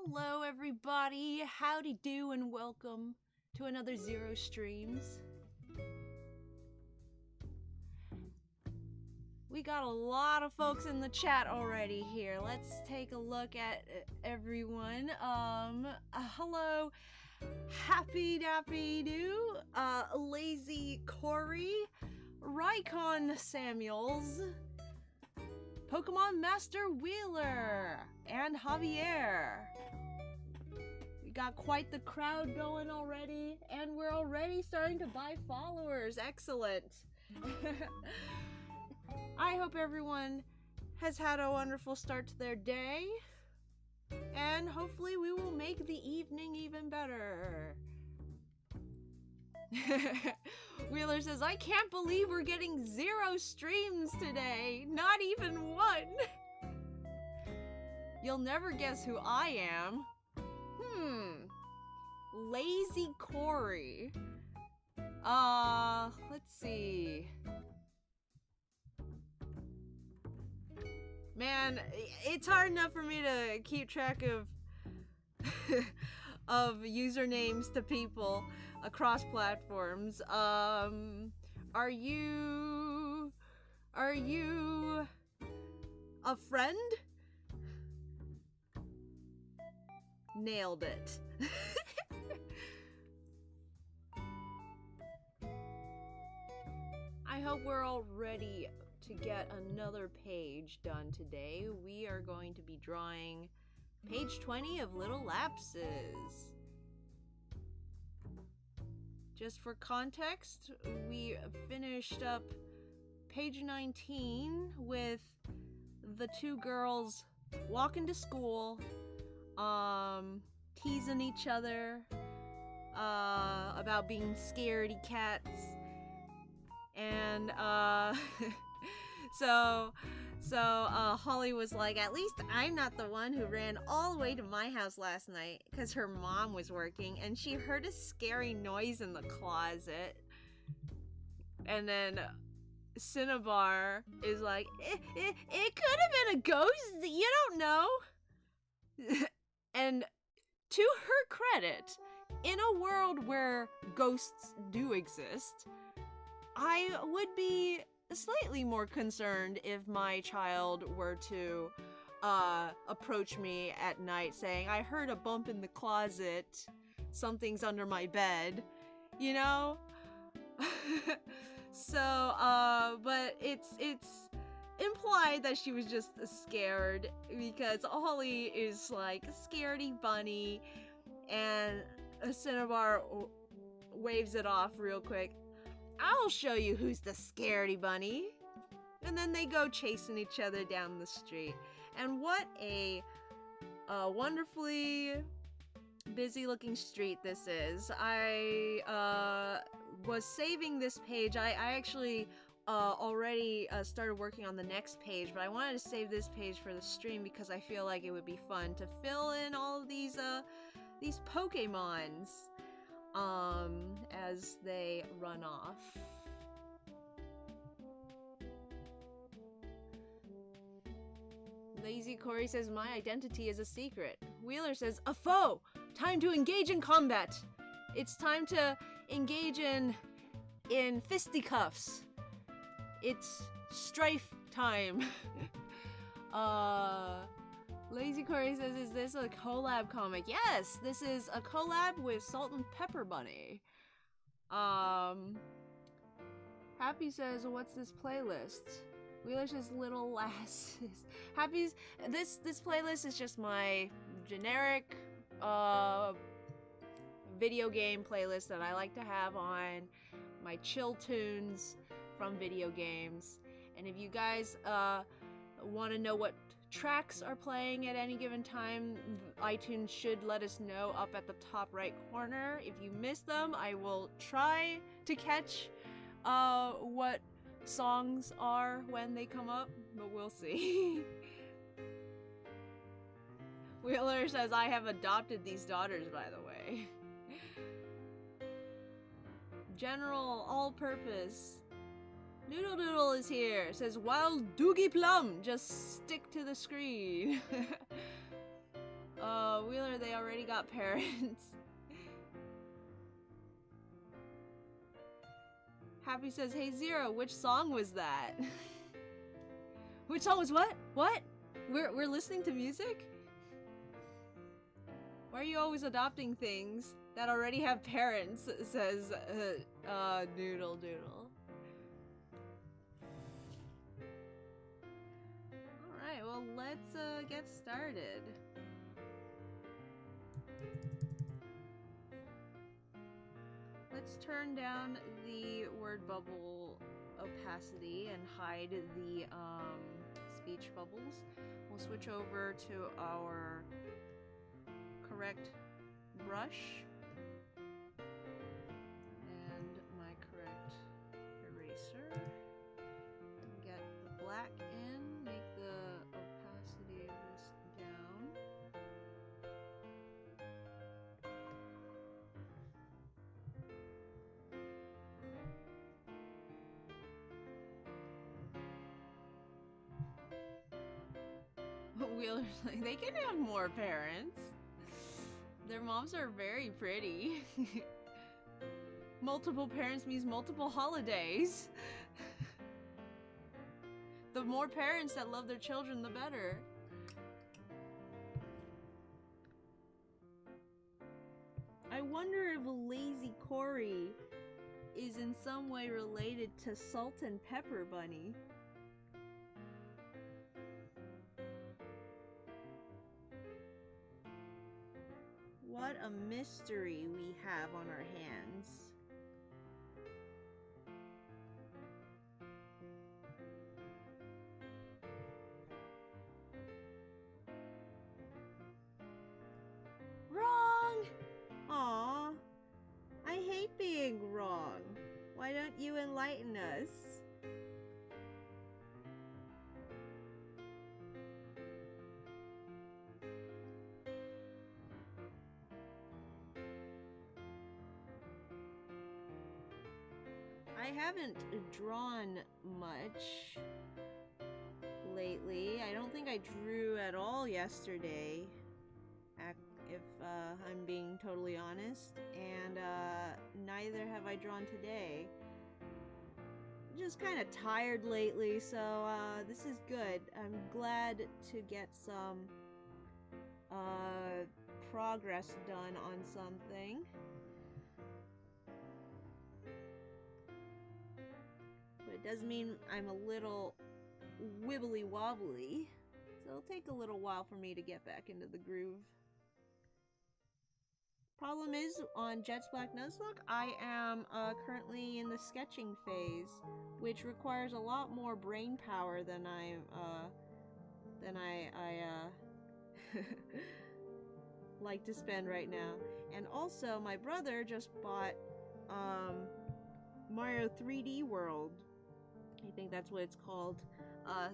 Hello everybody, howdy do and welcome to another Zero Streams. We got a lot of folks in the chat already here. Let's take a look at everyone. Hello, Happy Dappy Doo, Lazy Corey, Rycon Samuels, Pokemon Master Wheeler, and Javier. We got quite the crowd going already, and we're already starting to buy followers. Excellent. I hope everyone has had a wonderful start to their day, and hopefully we will make the evening even better. Wheeler says, I can't believe we're getting 0 streams today. Not even one. You'll never guess who I am. Lazy Corey. Let's see. Man, it's hard enough for me to keep track of of usernames to people across platforms. Are you a friend? Nailed it. I hope we're all ready to get another page done today. We are going to be drawing page 20 of Little Lapses. Just for context, we finished up page 19 with the two girls walking to school, teasing each other about being scaredy cats, and so Holly was like, at least I'm not the one who ran all the way to my house last night because her mom was working and she heard a scary noise in the closet. And then Cinnabar is like, it could have been a ghost, you don't know. And to her credit, in a world where ghosts do exist, I would be slightly more concerned if my child were to approach me at night saying, I heard a bump in the closet, something's under my bed, you know? So, but it's implied that she was just scared because Holly is like scaredy bunny, and Cinnabar waves it off real quick. I'll show you who's the scaredy bunny. And then they go chasing each other down the street. And what a wonderfully busy looking street this is. I was saving this page. I actually already started working on the next page, but I wanted to save this page for the stream because I feel like it would be fun to fill in all of these Pokemons as they run off. Lazy Corey says, my identity is a secret. Wheeler says, a foe! Time to engage in combat! It's time to engage in fisticuffs. It's strife time. Lazy Corey says, is this a collab comic? Yes, this is a collab with Salt and Pepper Bunny. Happy says, what's this playlist? Wheeler says, Little Lasses. Happy's, this playlist is just my generic, video game playlist that I like to have on my chill tunes from video games. And if you guys, want to know what tracks are playing at any given time, iTunes should let us know up at the top right corner. If you miss them, I will try to catch what songs are when they come up, but we'll see. Wheeler says, I have adopted these daughters, by the way. General all-purpose. Noodle Doodle is here. Says, Wild Doogie Plum, just stick to the screen. Wheeler, they already got parents. Happy says, hey Zero, which song was that? Which song was what? What? We're listening to music? Why are you always adopting things that already have parents? Says, Noodle Doodle. Alright, well, let's, get started. Let's turn down the word bubble opacity and hide the, speech bubbles. We'll switch over to our correct brush and my correct eraser. Get the black in, make the opacity of this down. Wheeler's like, they can have more parents. Their moms are very pretty. Multiple parents means multiple holidays. The more parents that love their children, the better. I wonder if Lazy Cory is in some way related to Salt and Pepper Bunny. What a mystery we have on our hands. Wrong! Aw, I hate being wrong. Why don't you enlighten us? I haven't drawn much lately. I don't think I drew at all yesterday, if I'm being totally honest, and neither have I drawn today. I'm just kind of tired lately, so this is good. I'm glad to get some progress done on something. But it does mean I'm a little wibbly wobbly, so it'll take a little while for me to get back into the groove. Problem is, on Jet's Black Nuzlocke, I am currently in the sketching phase, which requires a lot more brain power than I like to spend right now. And also, my brother just bought Mario 3D World. I think that's what it's called.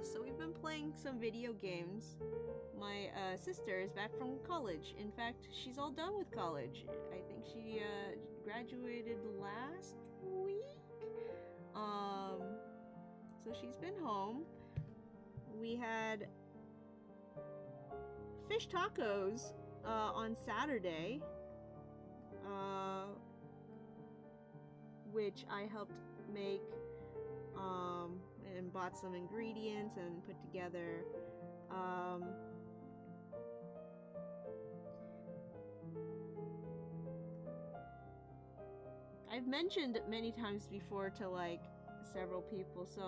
So we've been playing some video games. My sister is back from college. In fact, she's all done with college. I think she graduated last week. So she's been home. We had fish tacos on Saturday, which I helped make, and bought some ingredients and put together. I've mentioned many times before to like several people, so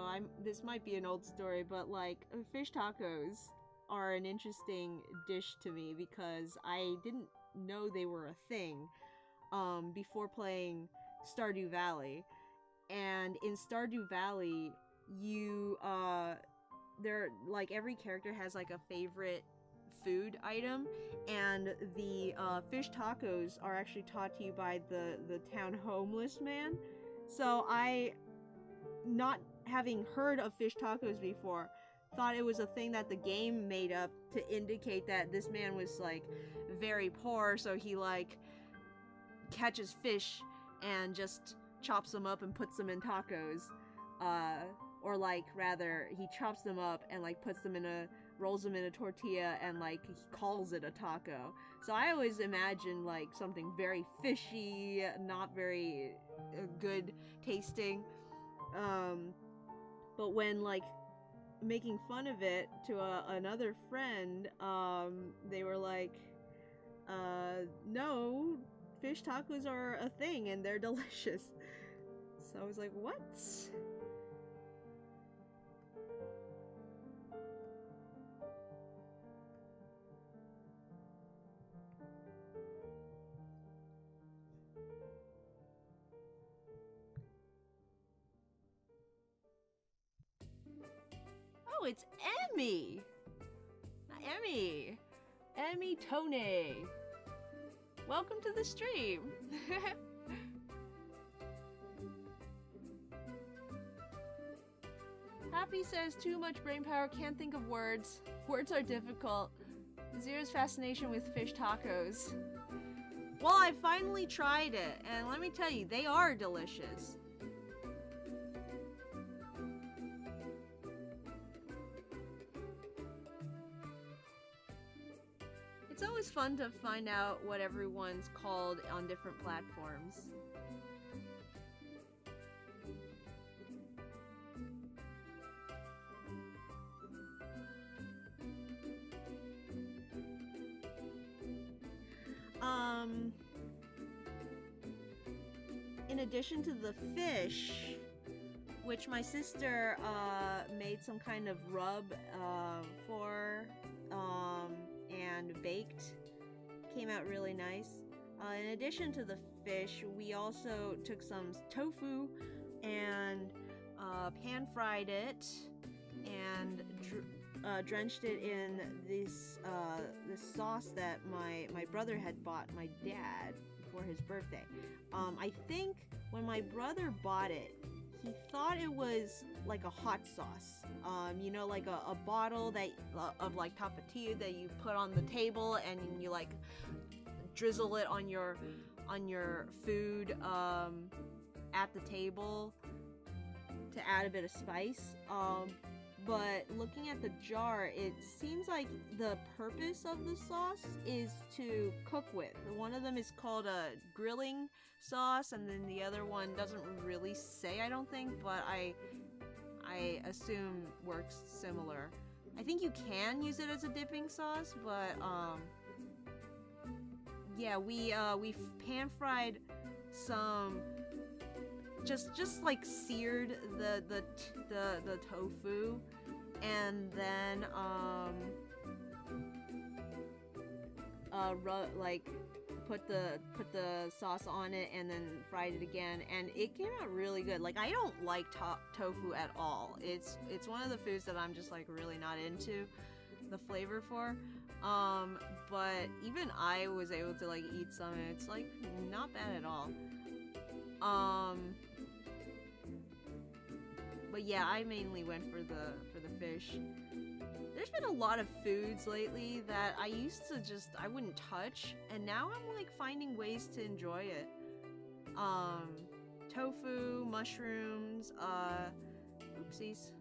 this might be an old story, but like fish tacos are an interesting dish to me because I didn't know they were a thing before playing Stardew Valley. And in Stardew Valley, you like every character has like a favorite food item, and the fish tacos are actually taught to you by the town homeless man. So I, not having heard of fish tacos before, thought it was a thing that the game made up to indicate that this man was like very poor, so he like catches fish and just chops them up and puts them in tacos, or like rather he chops them up and like puts them in a rolls them in a tortilla and like he calls it a taco. So I always imagine like something very fishy, not very good tasting. But when like making fun of it to another friend, they were like, no, fish tacos are a thing and they're delicious. So I was like, what? Oh, it's Emmy! Emmy! Emmy Tone! Welcome to the stream! Happy says, too much brain power, can't think of words. Words are difficult. Zero's fascination with fish tacos. Well, I finally tried it, and let me tell you, they are delicious. It's always fun to find out what everyone's called on different platforms. In addition to the fish, which my sister made some kind of rub for and baked, came out really nice. In addition to the fish, we also took some tofu and pan-fried it and drenched it in this sauce that my brother had bought my dad for his birthday. I think when my brother bought it, he thought it was like a hot sauce. You know, like a bottle that of like tapatio that you put on the table and you like drizzle it on your food at the table to add a bit of spice. But looking at the jar, it seems like the purpose of the sauce is to cook with. One of them is called a grilling sauce, and then the other one doesn't really say, I don't think, but I assume works similar. I think you can use it as a dipping sauce, but yeah, we pan-fried some, just like seared the tofu, and then like put the sauce on it and then fried it again, and it came out really good. Like, I don't like tofu at all. It's one of the foods that I'm just like really not into the flavor for. But even I was able to like eat some, and it's like not bad at all. But yeah, I mainly went for the fish. There's been a lot of foods lately that I used to I wouldn't touch, and now I'm like finding ways to enjoy it. Tofu, mushrooms, oopsies.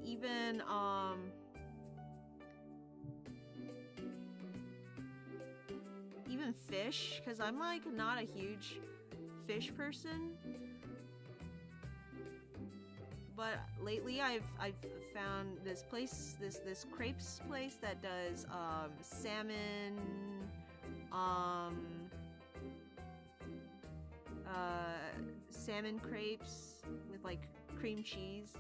Even fish, because I'm like not a huge fish person. But lately I've found this place, this crepes place that does salmon, salmon crepes with like cream cheese.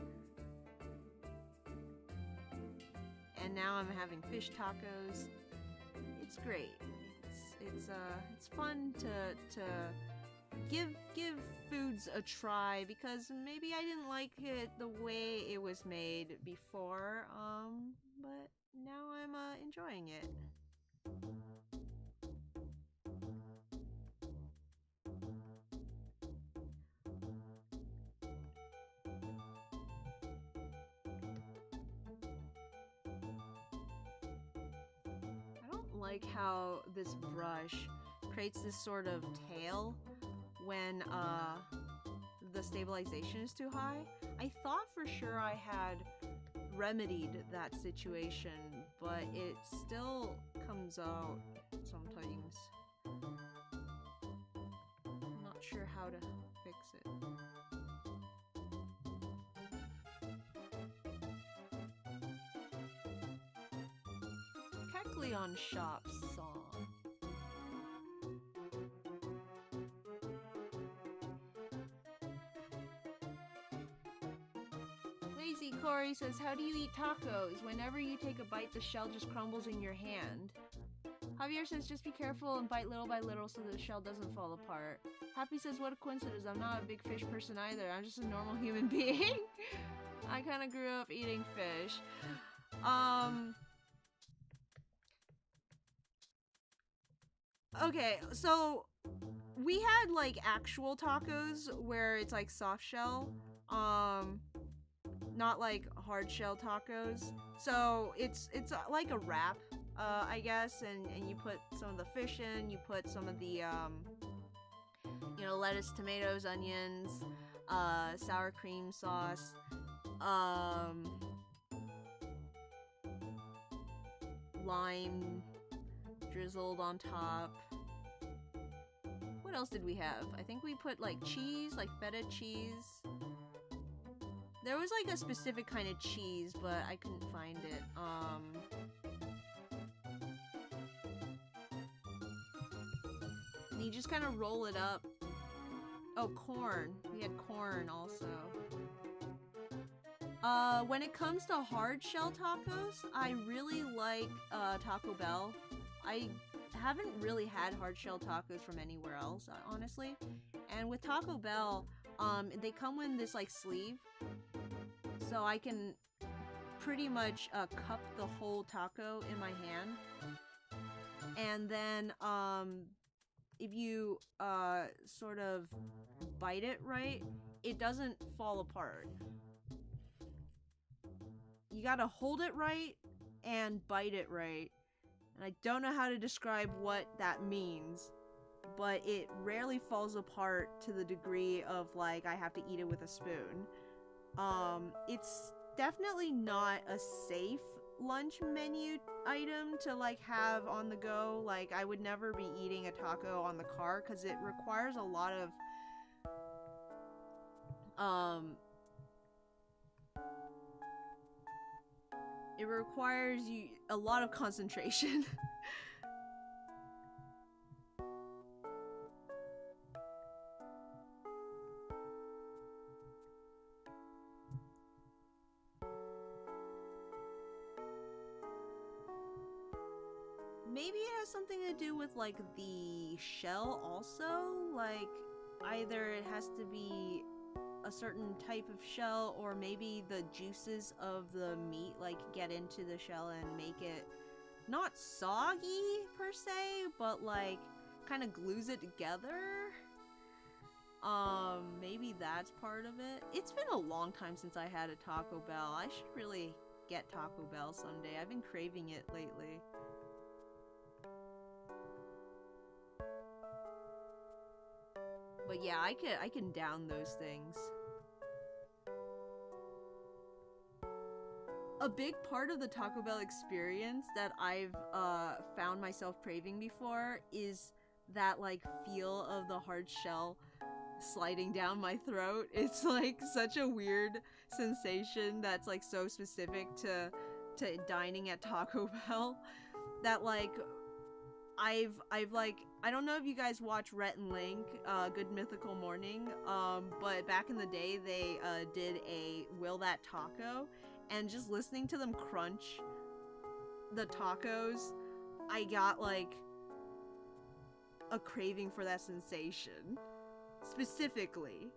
And now I'm having fish tacos. It's great. It's fun to give foods a try, because maybe I didn't like it the way it was made before, but now I'm enjoying it. I don't like how this brush creates this sort of tail when the stabilization is too high. I thought for sure I had remedied that situation, but it still comes out sometimes. I'm not sure how to fix it. Kecleon Shop song. Lazy Corey says, how do you eat tacos? Whenever you take a bite, the shell just crumbles in your hand. Javier says, just be careful and bite little by little so the shell doesn't fall apart. Happy says, what a coincidence. I'm not a big fish person either. I'm just a normal human being. I kind of grew up eating fish. Okay, so we had like actual tacos where it's like soft shell. Not like hard shell tacos. So it's like a wrap, I guess, and you put some of the fish in, you put some of the you know, lettuce, tomatoes, onions, sour cream sauce, lime drizzled on top. What else did we have? I think we put like cheese, like feta cheese. There was like a specific kind of cheese, but I couldn't find it. And you just kind of roll it up. Oh, corn. We had corn also. When it comes to hard shell tacos, I really like Taco Bell. I haven't really had hard shell tacos from anywhere else, honestly. And with Taco Bell, they come in this like sleeve, so I can pretty much cup the whole taco in my hand. And then if you sort of bite it right, it doesn't fall apart. You gotta hold it right and bite it right. And I don't know how to describe what that means, but it rarely falls apart to the degree of like I have to eat it with a spoon. It's definitely not a safe lunch menu item to like have on the go. Like I would never be eating a taco on the car because it requires a lot of it requires you a lot of concentration. Maybe it has something to do with like the shell also, like either it has to be a certain type of shell or maybe the juices of the meat like get into the shell and make it not soggy per se, but like kind of glues it together. Maybe that's part of it. It's been a long time since I had a Taco Bell. I should really get Taco Bell someday. I've been craving it lately. But yeah, I can down those things. A big part of the Taco Bell experience that I've found myself craving before is that like feel of the hard shell sliding down my throat. It's like such a weird sensation that's like so specific to dining at Taco Bell that like I've like, I don't know if you guys watch Rhett and Link, Good Mythical Morning, but back in the day they did a Will That Taco, and just listening to them crunch the tacos, I got like a craving for that sensation, specifically.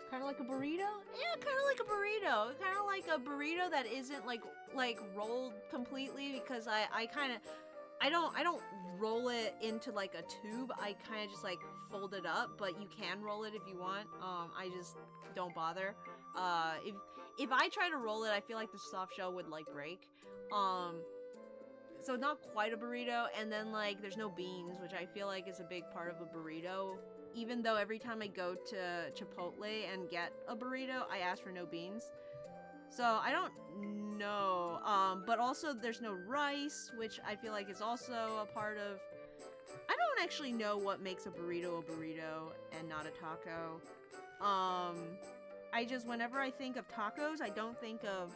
Kind of like a burrito? Yeah, kind of like a burrito. Kind of like a burrito that isn't like rolled completely, because I don't roll it into like a tube. I kind of just like fold it up, but you can roll it if you want. I just don't bother. If I try to roll it, I feel like the soft shell would like break. So not quite a burrito, and then like there's no beans, which I feel like is a big part of a burrito. Even though every time I go to Chipotle and get a burrito, I ask for no beans. So I don't know. But also there's no rice, which I feel like is also a part of... I don't actually know what makes a burrito and not a taco. I just, whenever I think of tacos, I don't think of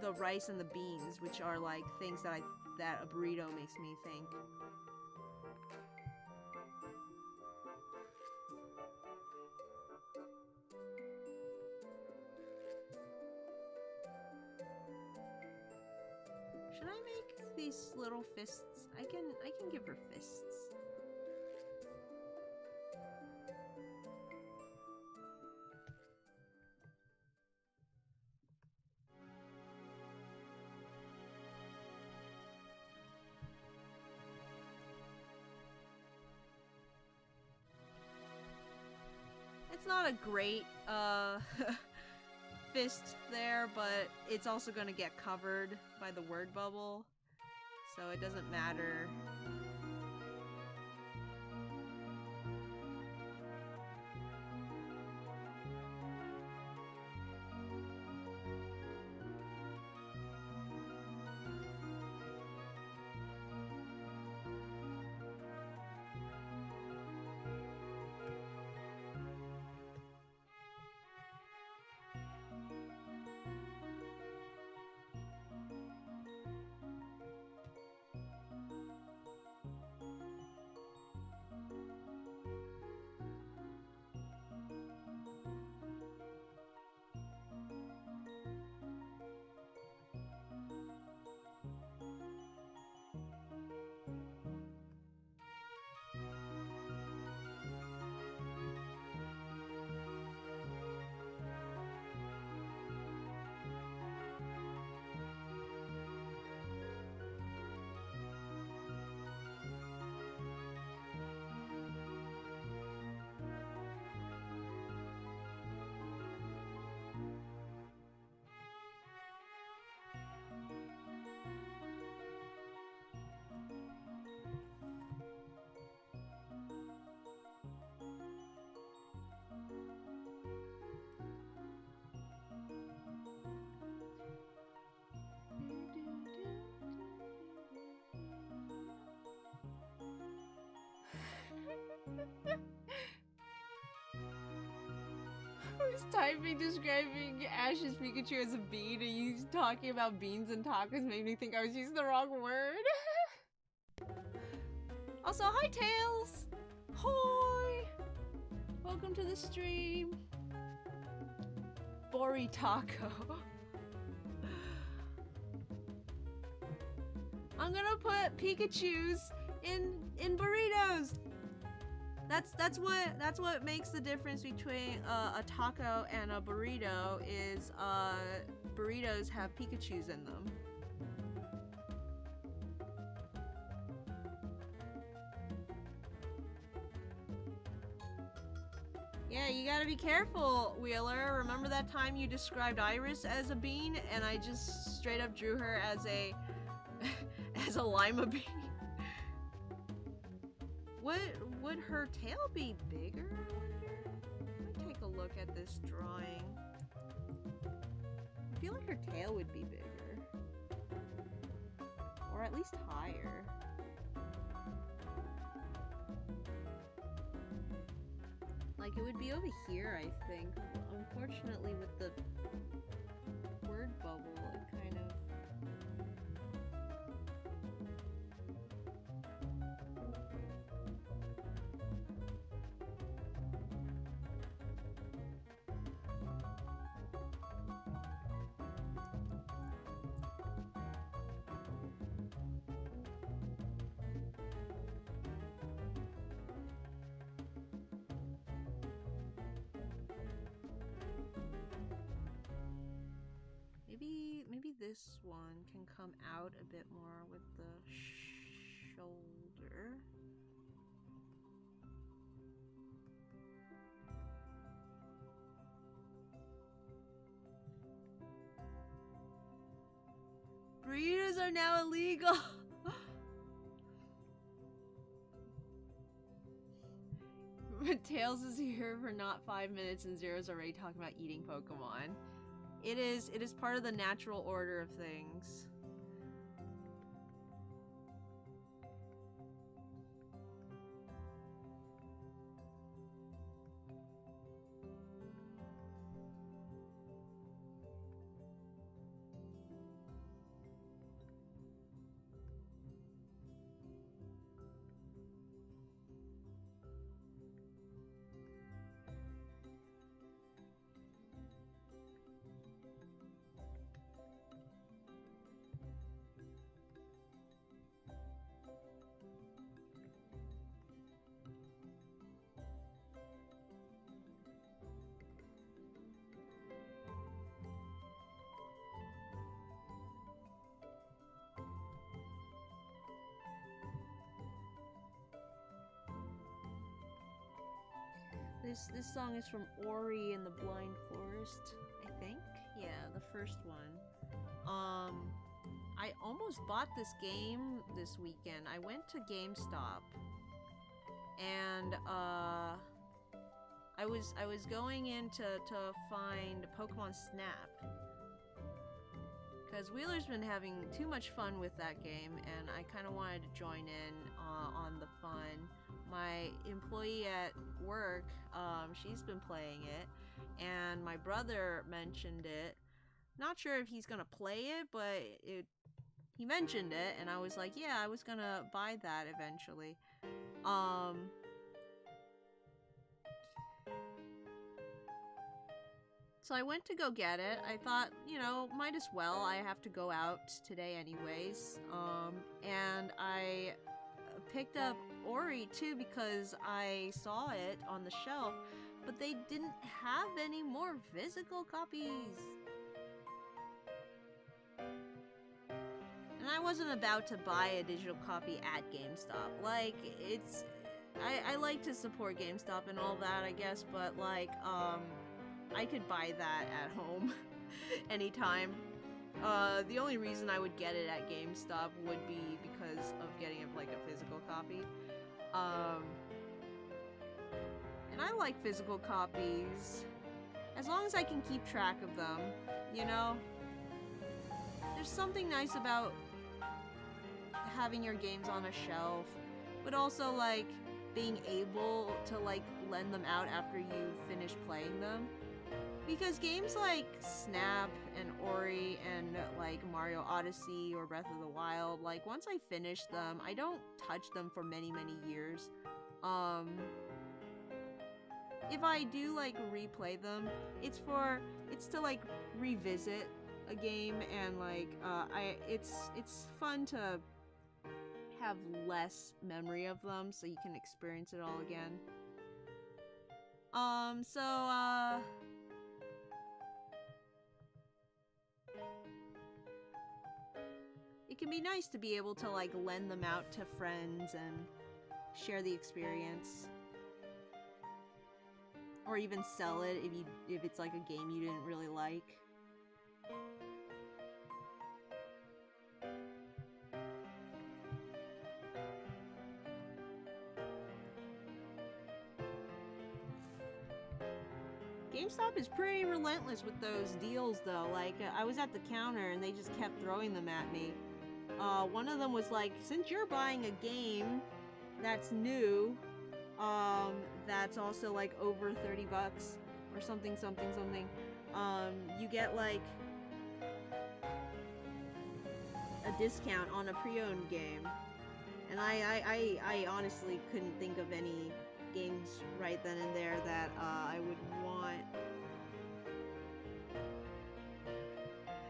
the rice and the beans, which are like things that a burrito makes me think. Should I make these little fists? I can give her fists. It's not a great fist there, but it's also gonna get covered by the word bubble, so it doesn't matter. I was typing describing Ash's Pikachu as a bean, and you talking about beans and tacos made me think I was using the wrong word. Also, hi Tails! Hoi! Welcome to the stream. Bori Taco. I'm gonna put Pikachus in burritos. That's what makes the difference between a taco and a burrito is burritos have Pikachus in them. Yeah, you gotta be careful, Wheeler. Remember that time you described Iris as a bean and I just straight up drew her as a as a lima bean? Would her tail be bigger, I wonder? Let me take a look at this drawing. I feel like her tail would be bigger. Or at least higher. Like, it would be over here, I think. Unfortunately, with the word bubble, it kind of... this one can come out a bit more with the shoulder. Burritos are now illegal. Tails is here for not 5 minutes and Zero's already talking about eating Pokemon. It is part of the natural order of things. This song is from Ori and the Blind Forest, I think. Yeah, the first one. I almost bought this game this weekend. I went to GameStop and I was going in to find Pokemon Snap. Because Wheeler's been having too much fun with that game, and I kind of wanted to join in on the fun. My employee at work, she's been playing it, and my brother mentioned it. Not sure if he's gonna play it, but he mentioned it, and I was like, yeah, I was gonna buy that eventually. So I went to go get it. I thought, you know, might as well. I have to go out today anyways. And I picked up Ori too because I saw it on the shelf, but they didn't have any more physical copies. And I wasn't about to buy a digital copy at GameStop. Like, it's... I like to support GameStop and all that, I guess, but like, I could buy that at home anytime. The only reason I would get it at GameStop would be because of getting it like a physical copy. And I like physical copies as long as I can keep track of them, you know? There's something nice about having your games on a shelf, but also like being able to like lend them out after you finish playing them. Because games like Snap and Ori and like Mario Odyssey or Breath of the Wild, like once I finish them, I don't touch them for many years. If I do like replay them, it's to like revisit a game and like it's fun to have less memory of them so you can experience it all again. It can be nice to be able to like lend them out to friends and share the experience. Or even sell it if it's like a game you didn't really like. GameStop is pretty relentless with those deals though. Like, I was at the counter and they just kept throwing them at me. One of them was like, since you're buying a game that's new, that's also like over 30 bucks or something, you get like a discount on a pre-owned game. And I honestly couldn't think of any games right then and there that I would want.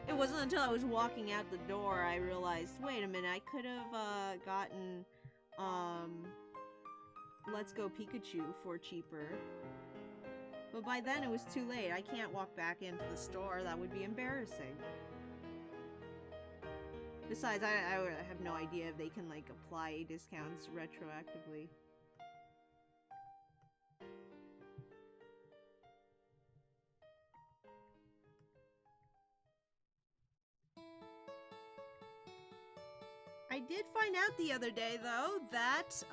It wasn't until I was walking out the door I realized, wait a minute, I could have gotten Let's Go Pikachu for cheaper. But by then it was too late. I can't walk back into the store. That would be embarrassing. Besides, I have no idea if they can, like, apply discounts retroactively. I did find out the other day, though, that,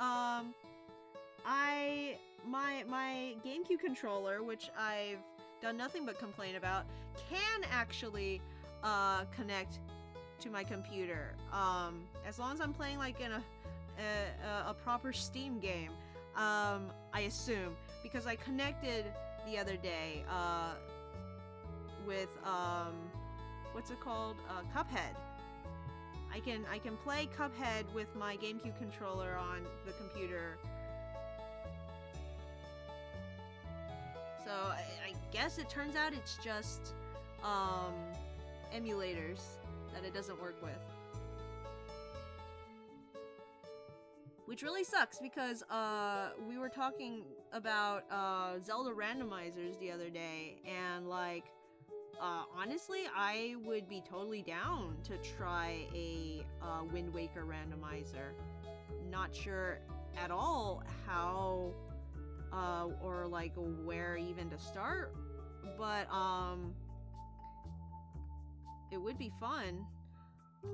my GameCube controller, which I've done nothing but complain about, can actually, connect to my computer. As long as I'm playing, like, in a proper Steam game, I assume. Because I connected the other day, with, what's it called? Cuphead. I can play Cuphead with my GameCube controller on the computer. So I guess it turns out it's just emulators that it doesn't work with. Which really sucks because we were talking about Zelda randomizers the other day, and like honestly, I would be totally down to try a Wind Waker randomizer. Not sure at all how or like where even to start, but it would be fun.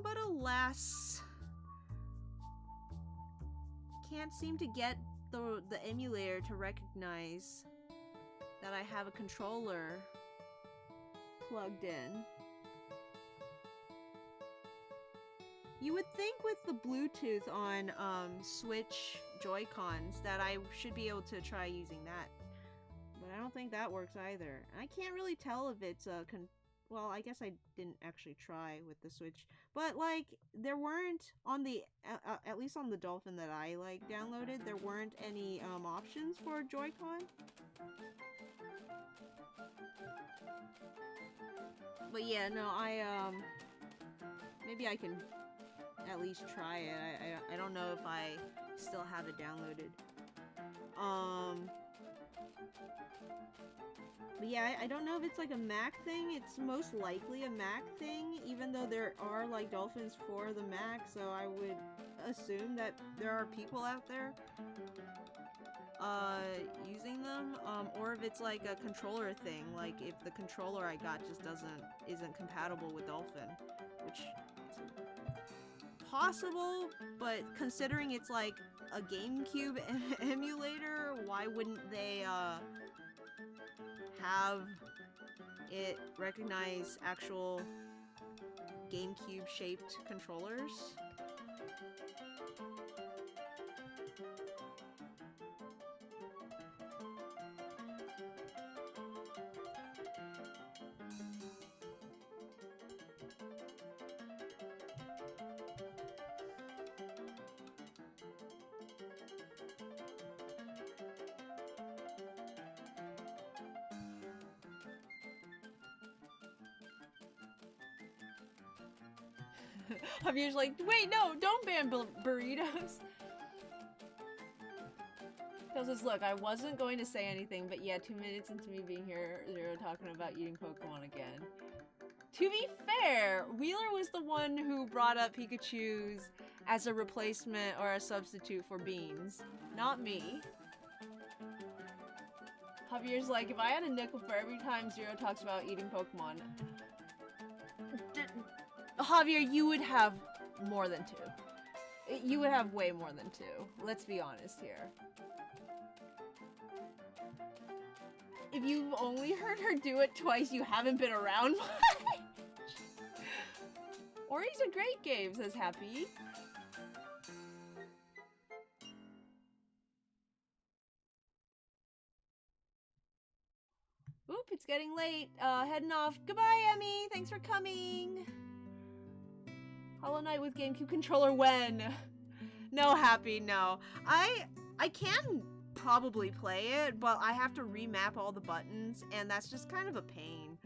But alas, can't seem to get the emulator to recognize that I have a controller plugged in. You would think with the Bluetooth on Switch Joy-Cons that I should be able to try using that, but I don't think that works either. I can't really tell if it's a well, I guess I didn't actually try with the Switch, but like there weren't on the at least on the Dolphin that I like downloaded, there weren't any options for Joy-Con. But yeah, no, maybe I can at least try it. I don't know if I still have it downloaded. But yeah, I don't know if it's like a Mac thing. It's most likely a Mac thing, even though there are like Dolphins for the Mac, so I would assume that there are people out there using them, or if it's like a controller thing, like if the controller I got just isn't compatible with Dolphin, which is possible, but considering it's like a GameCube emulator, why wouldn't they have it recognize actual GameCube shaped controllers? Javier's like, wait, no, don't ban burritos. Tells us, look, I wasn't going to say anything, but yeah, 2 minutes into me being here, Zero talking about eating Pokemon again. To be fair, Wheeler was the one who brought up Pikachu's as a replacement or a substitute for beans, not me. Javier's like, if I had a nickel for every time Zero talks about eating Pokemon, Javier, you would have more than 2. You would have way more than 2. Let's be honest here. If you've only heard her do it twice, you haven't been around much. Ori's a great game, says Happy. Oop, it's getting late. Heading off. Goodbye, Emmy. Thanks for coming. Hollow Knight with GameCube controller when? No, Happy, no. I can probably play it, but I have to remap all the buttons, and that's just kind of a pain.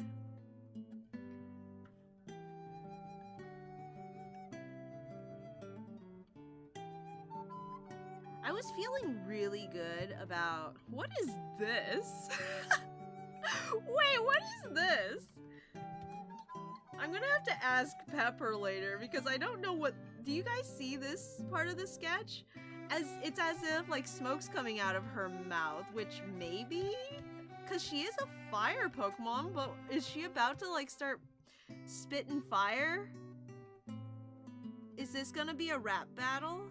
I was feeling really good about... What is this? Wait, what is this? I'm gonna have to ask Pepper later because I don't know what. Do you guys see this part of the sketch? It's as if like smoke's coming out of her mouth, which maybe because she is a fire Pokemon, but is she about to like start spitting fire? Is this gonna be a rap battle?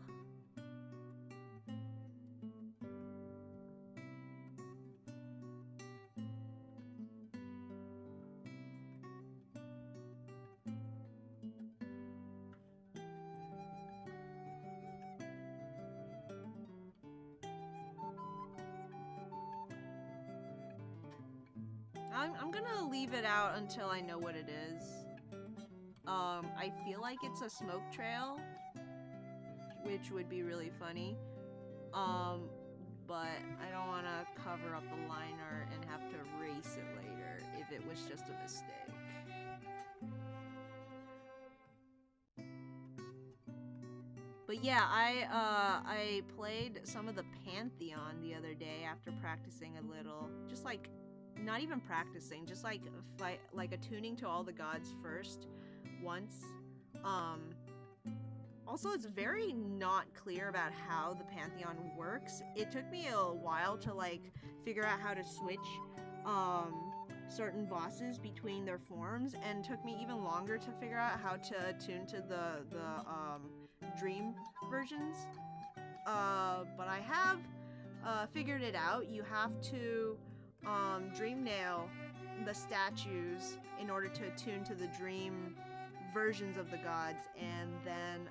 I'm gonna leave it out until I know what it is. I feel like it's a smoke trail, which would be really funny. But I don't want to cover up the line art and have to erase it later if it was just a mistake. But yeah, I played some of the Pantheon the other day after practicing a little, just like not even practicing, just like attuning to all the gods first once. Also, it's very not clear about how the Pantheon works. It took me a while to like figure out how to switch certain bosses between their forms, and took me even longer to figure out how to attune to the dream versions. But I have figured it out. You have to dream nail the statues in order to attune to the dream versions of the gods, and then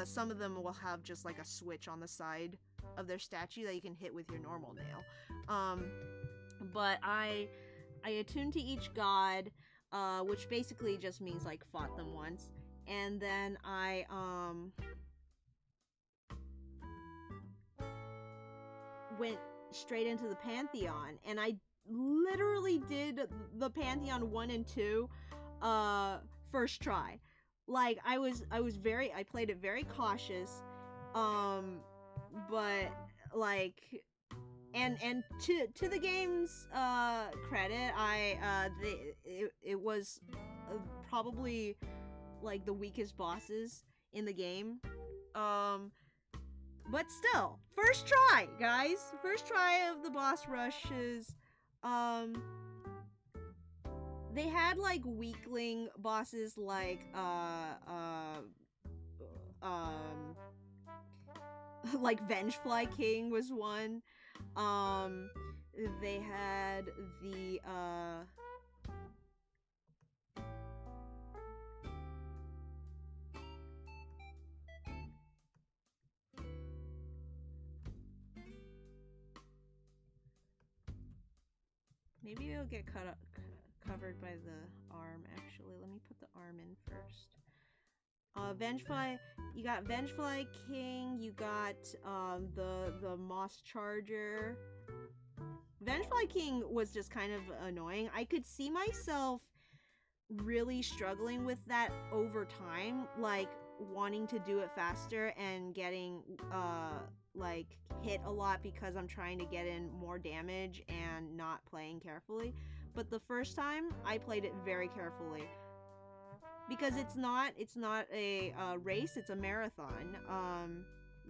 some of them will have just like a switch on the side of their statue that you can hit with your normal nail. But I attuned to each god, which basically just means like fought them once, and then I went straight into the Pantheon, and I literally did the Pantheon 1 and 2 first try. Like I played it very cautious, but like and to the game's credit, it was probably like the weakest bosses in the game. But still, first try, guys. First try of the boss rushes. They had like weakling bosses like like Vengefly King was one. They had the maybe it'll get covered by the arm, actually. Let me put the arm in first. Vengefly, you got Vengefly King, you got the Moss Charger. Vengefly King was just kind of annoying. I could see myself really struggling with that over time, like wanting to do it faster and getting like hit a lot because I'm trying to get in more damage and not playing carefully. But the first time I played it very carefully because it's not a race, it's a marathon.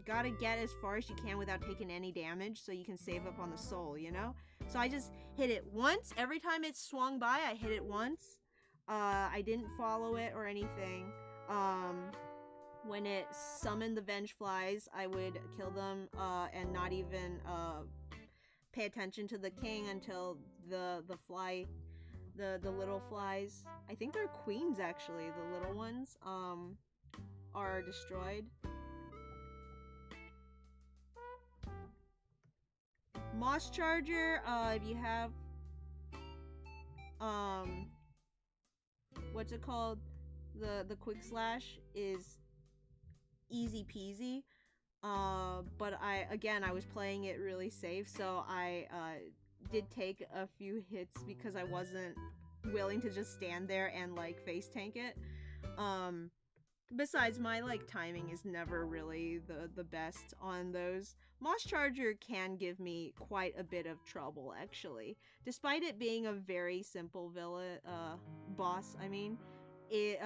Gotta get as far as you can without taking any damage so you can save up on the soul, you know? So I just hit it once. Every time it swung by, I hit it once. I didn't follow it or anything. When it summoned the Vengeflies, I would kill them and not even pay attention to the king until the little flies, I think they're queens actually, the little ones, are destroyed. Moss Charger, if you have what's it called? The quick slash is easy peasy. But I was playing it really safe, so I did take a few hits because I wasn't willing to just stand there and like face tank it. besides, my like timing is never really the best on those. Moss Charger can give me quite a bit of trouble, actually, despite it being a very simple villain boss. I mean, it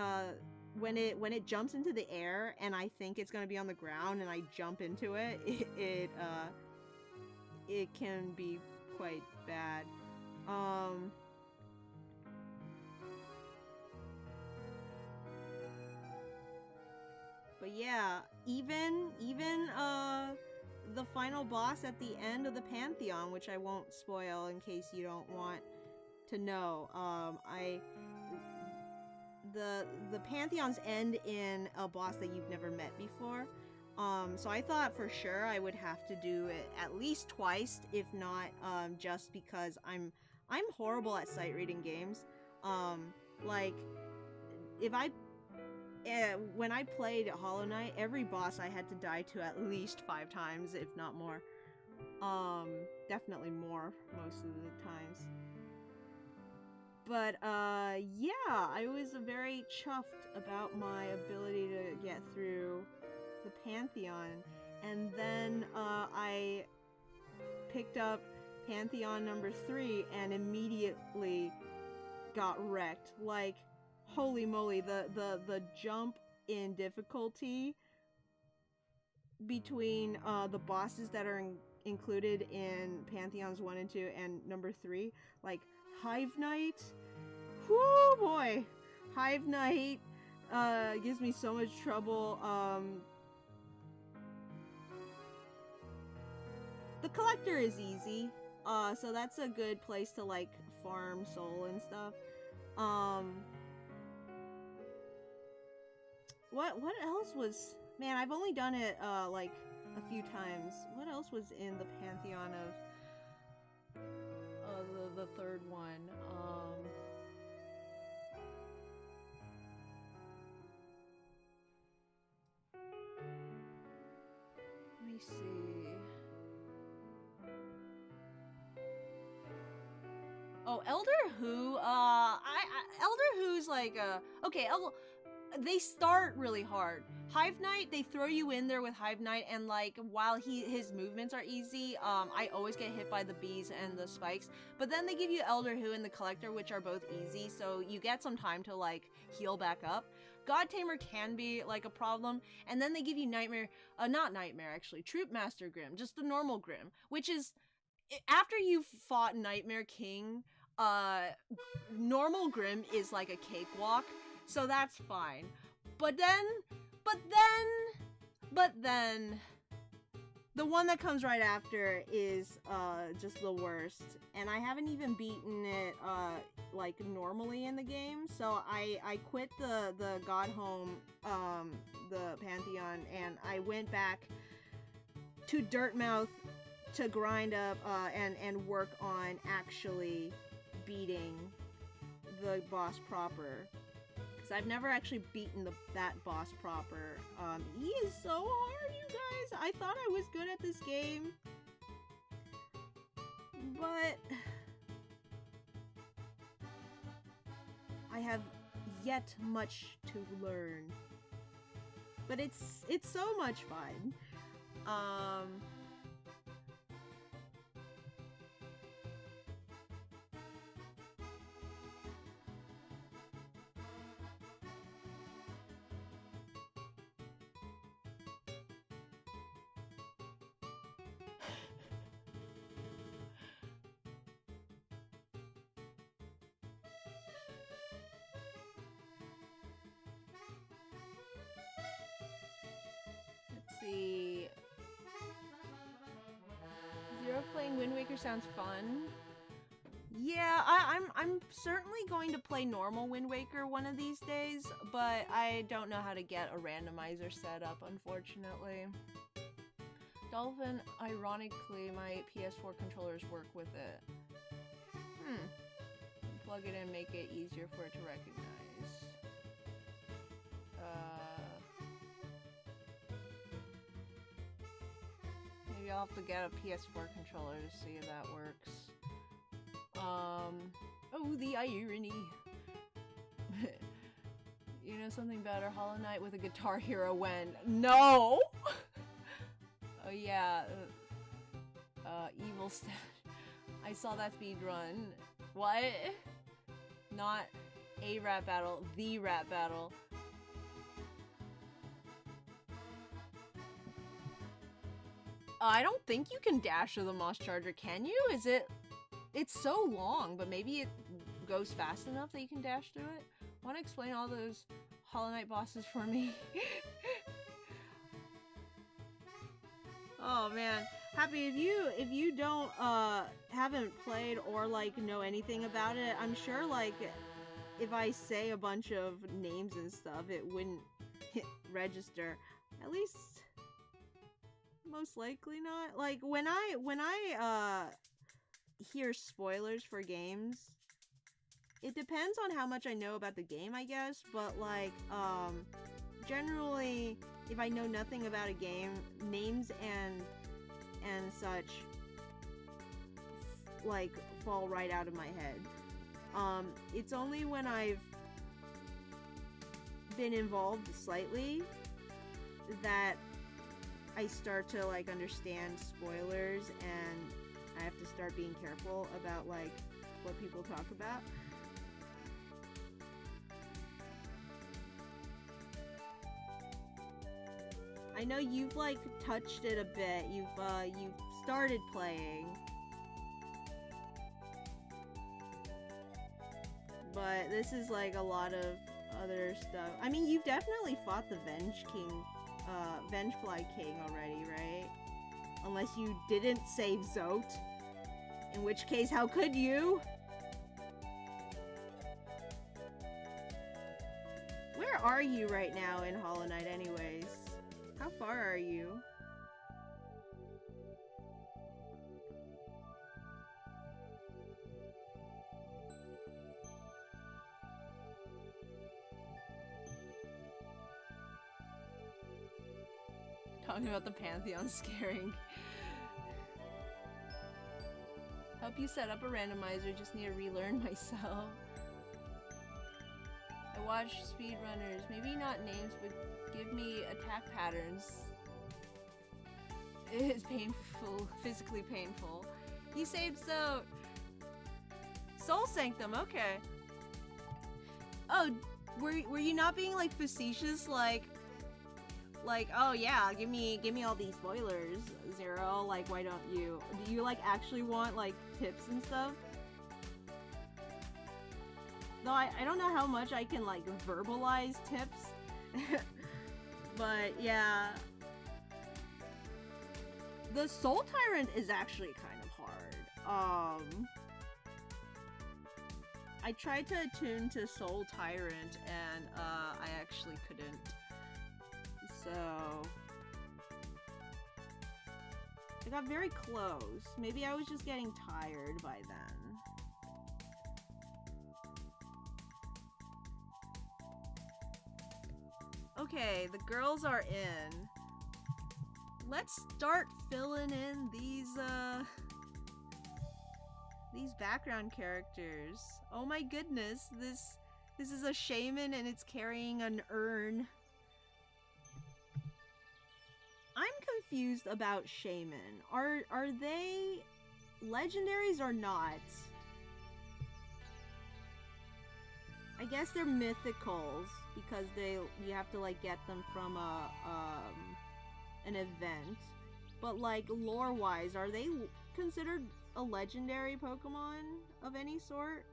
when it jumps into the air and I think it's gonna be on the ground and I jump into it, it can be quite bad. But yeah, even the final boss at the end of the Pantheon, which I won't spoil in case you don't want to know. I the Pantheons end in a boss that you've never met before. So I thought for sure I would have to do it at least twice, if not just because I'm horrible at sight reading games. Like if I when I played Hollow Knight, every boss I had to die to at least 5 times, if not more. Definitely more most of the times. But yeah, I was very chuffed about my ability to get through the Pantheon, and then I picked up Pantheon number 3 and immediately got wrecked. Like, holy moly, the jump in difficulty between the bosses that are included in Pantheons 1 and 2 and number 3, like Hive Knight, whoo boy, Hive Knight gives me so much trouble. The Collector is easy, so that's a good place to like farm soul and stuff. What else was... Man, I've only done it, like, a few times. What else was in the Pantheon of the third one? Let me see. Oh, Elder Who? Elder Who's like, okay, they start really hard. Hive Knight, they throw you in there with Hive Knight, and like while his movements are easy, I always get hit by the bees and the spikes. But then they give you Elder Who and the Collector, which are both easy, so you get some time to like heal back up. God Tamer can be like a problem, and then they give you Nightmare, not Nightmare actually, Troop Master Grim, just the normal Grim, which is after you've fought Nightmare King, normal Grim is like a cakewalk. So that's fine. But then, the one that comes right after is, just the worst. And I haven't even beaten it, like, normally in the game. So I quit the God Home, the Pantheon, and I went back to Dirtmouth to grind up, and work on actually beating the boss proper. I've never actually beaten that boss proper. He is so hard, you guys. I thought I was good at this game, but I have yet much to learn. But it's so much fun. See. Zero playing Wind Waker sounds fun. Yeah, I'm certainly going to play normal Wind Waker one of these days, but I don't know how to get a randomizer set up, unfortunately. Dolphin, ironically, my PS4 controllers work with it. Plug it in, make it easier for it to recognize. Maybe I'll have to get a PS4 controller to see if that works. Oh, the irony. Yeah, you know something better? Hollow Knight with a Guitar Hero when? No! Oh yeah, Evil Stash. I saw that speed run. What? Not a rap battle, the rap battle. I don't think you can dash to the Moss Charger, can you? Is it? It's so long, but maybe it goes fast enough that you can dash through it? Want to explain all those Hollow Knight bosses for me? Oh man, Happy, if you don't haven't played or like know anything about it, I'm sure like if I say a bunch of names and stuff, it wouldn't register. At least most likely not. Like when I hear spoilers for games, it depends on how much I know about the game, I guess, but like generally if I know nothing about a game, names and such like fall right out of my head. It's only when I've been involved slightly that I start to like understand spoilers, and I have to start being careful about like what people talk about. I know you've like touched it a bit. You've started playing. But this is like a lot of other stuff. I mean, you've definitely fought the Vengefly King already, right? Unless you didn't save Zote. In which case, how could you? Where are you right now in Hollow Knight anyways? How far are you? Talking about the Pantheon scaring. Help you set up a randomizer, just need to relearn myself. I watch speedrunners, maybe not names, but give me attack patterns. It is painful, physically painful. You saved Zote! Soul Sanctum, okay. Oh, were you not being like facetious, like, oh yeah, give me all these spoilers, Zero, like why don't you? Do you like actually want like tips and stuff? Though I don't know how much I can like verbalize tips. But yeah. The Soul Tyrant is actually kind of hard. I tried to attune to Soul Tyrant and I actually couldn't. So I got very close. Maybe I was just getting tired by then. Okay, the girls are in. Let's start filling in these background characters. Oh my goodness, this is a shaman and it's carrying an urn. I'm confused about shaman. Are they legendaries or not? I guess they're mythicals because you have to like get them from an event. But like lore wise, are they considered a legendary Pokemon of any sort?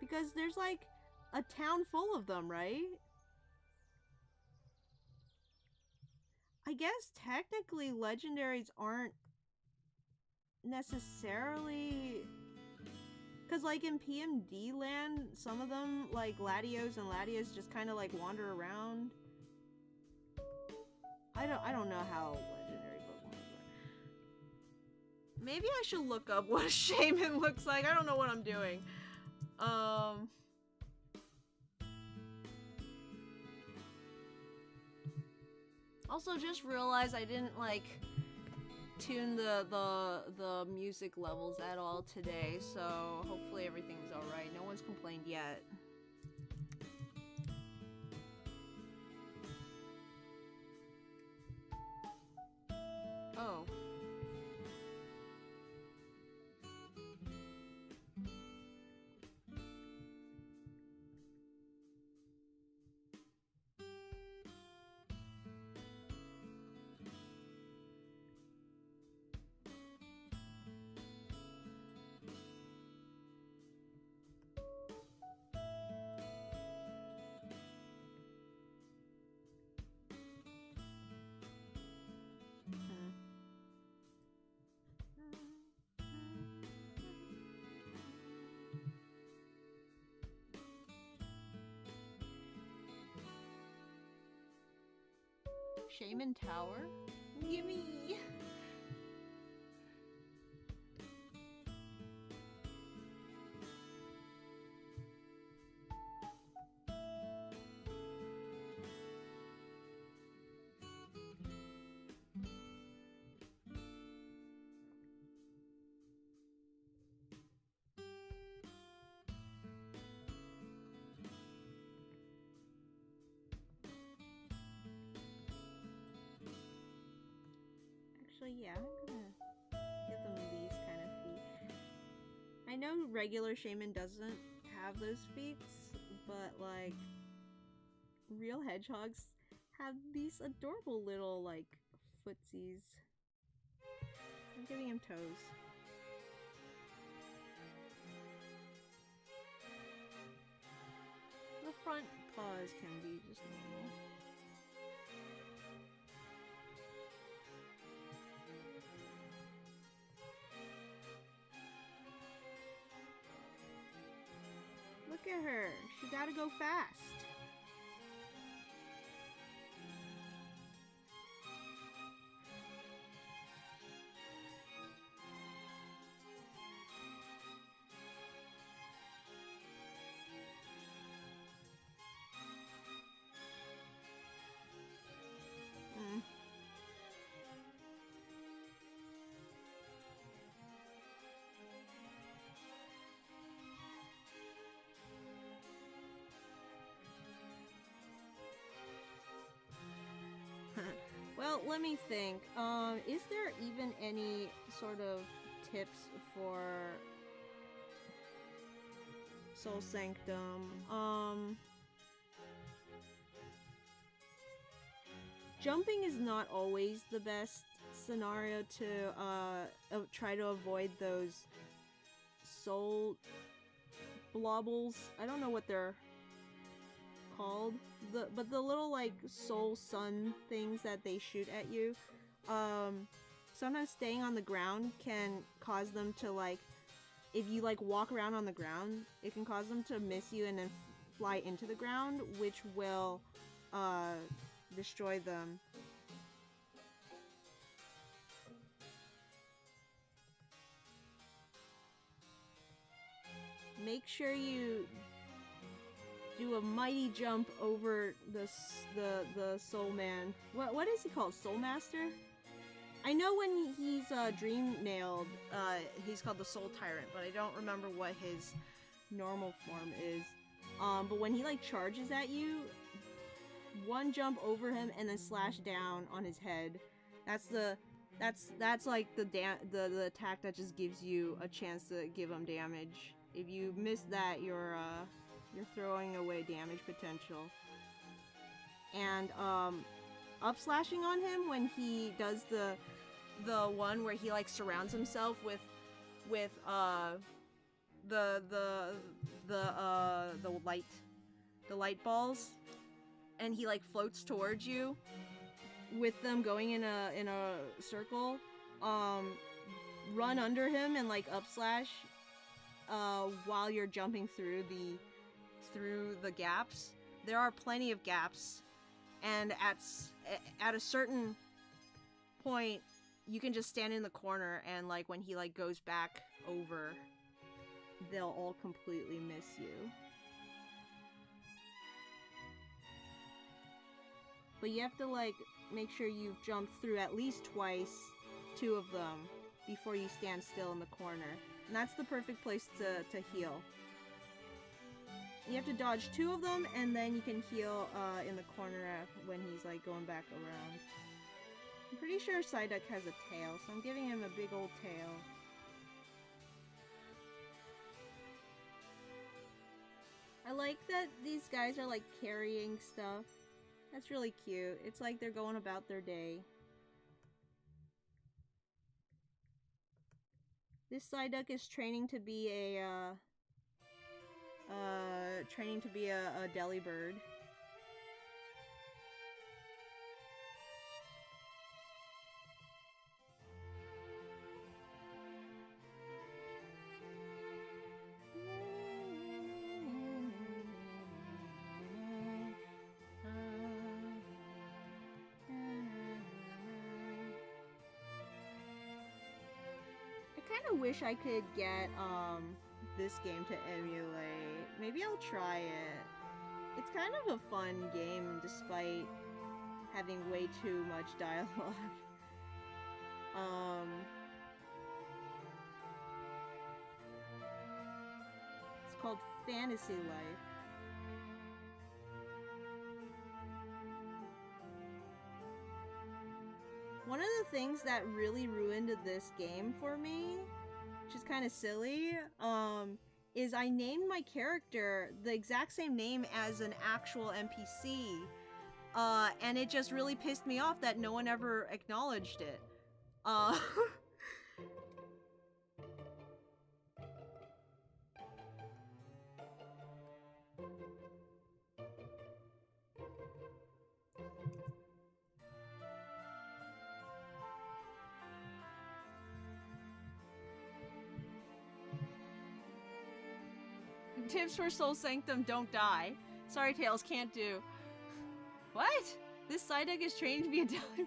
Because there's like a town full of them, right? I guess technically legendaries aren't necessarily, because like in PMD land, some of them like Latios and Latias just kind of like wander around. I don't know how legendary Pokemon are. Maybe I should look up what a shaman looks like. I don't know what I'm doing. Also, just realized I didn't like tune the music levels at all today, so hopefully everything's alright. No one's complained yet. Oh. Shaman Tower? Gimme! Actually, yeah, I'm gonna get them these kind of feet. I know regular Shaman doesn't have those feats, but like real hedgehogs have these adorable little like footsies. I'm giving him toes. The front paws can be just normal. Look at her. She gotta go fast. Well, let me think. Is there even any sort of tips for Soul Sanctum? Jumping is not always the best scenario to try to avoid those soul blobbles. I don't know what they're called, but the little like soul sun things that they shoot at you. Sometimes staying on the ground can cause them to like, if you like walk around on the ground, it can cause them to miss you and then fly into the ground, which will destroy them. Make sure you do a mighty jump over the Soul Man. What is he called? Soul Master? I know when he's dream nailed, he's called the Soul Tyrant, but I don't remember what his normal form is. But when he like charges at you, one jump over him and then slash down on his head. That's like the attack that just gives you a chance to give him damage. If you miss that, you're throwing away damage potential. And up slashing on him when he does the one where he like surrounds himself with the light balls, and he like floats towards you with them going in a circle. Run under him and like up slash while you're jumping through the gaps. There are plenty of gaps, and at a certain point you can just stand in the corner, and like when he like goes back over, they'll all completely miss you. But you have to like make sure you've jumped through at least twice, 2 of them, before you stand still in the corner. And that's the perfect place to heal. You have to dodge 2 of them, and then you can heal in the corner when he's like going back around. I'm pretty sure Psyduck has a tail, so I'm giving him a big old tail. I like that these guys are like carrying stuff. That's really cute. It's like they're going about their day. This Psyduck is training to be a Delibird. I kind of wish I could get this game to emulate. Maybe I'll try it. It's kind of a fun game despite having way too much dialogue. It's called Fantasy Life. One of the things that really ruined this game for me, which is kind of silly, is I named my character the exact same name as an actual NPC, and it just really pissed me off that no one ever acknowledged it. Tips for Soul Sanctum, don't die. Sorry, Tails, can't do. What? This Psyduck is trained to be a Delibird.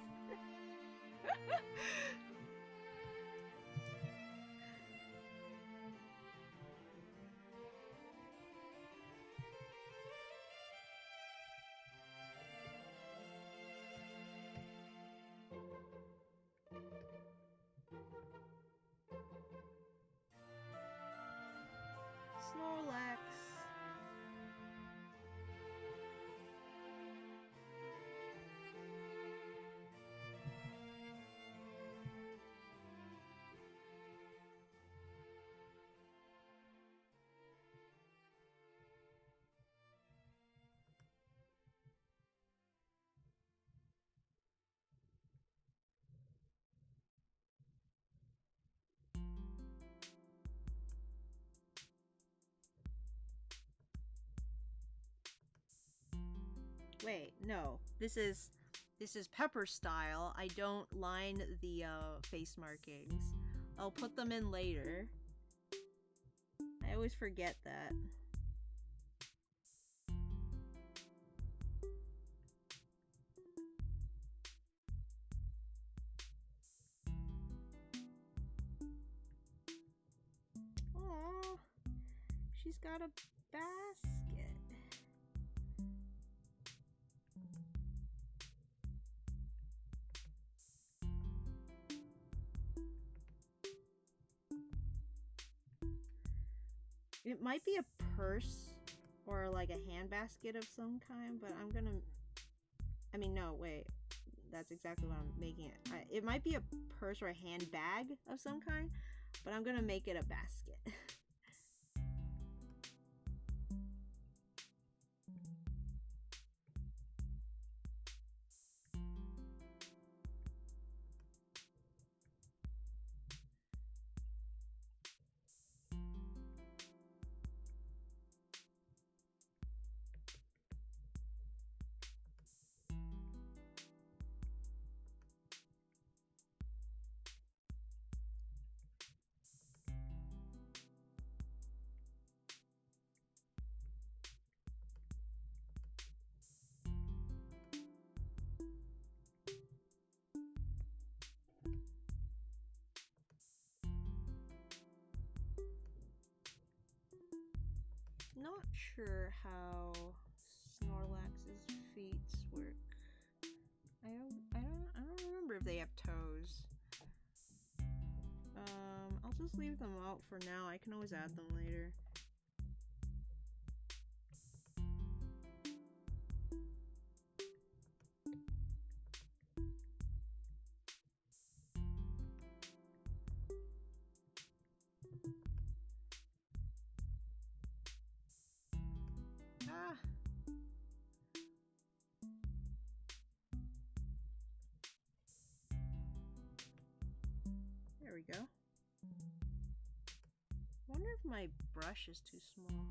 Snorlax. Wait, no. This is Pepper style. I don't line the face markings. I'll put them in later. I always forget that. Aww. She's got a basket. It might be a purse or like a handbasket of some kind, but I'm gonna... I mean, no, wait. That's exactly what I'm making it. It might be a purse or a handbag of some kind, but I'm gonna make it a basket. Not sure how Snorlax's feet work. I don't remember if they have toes. I'll just leave them out for now. I can always add them later. we go. I wonder if my brush is too small.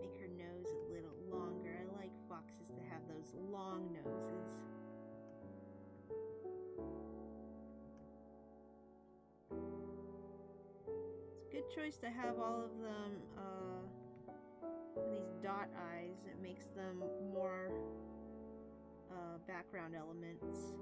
Make her nose a little longer. I like foxes to have those long noses. It's a good choice to have all of them these dot eyes. It makes them more background elements.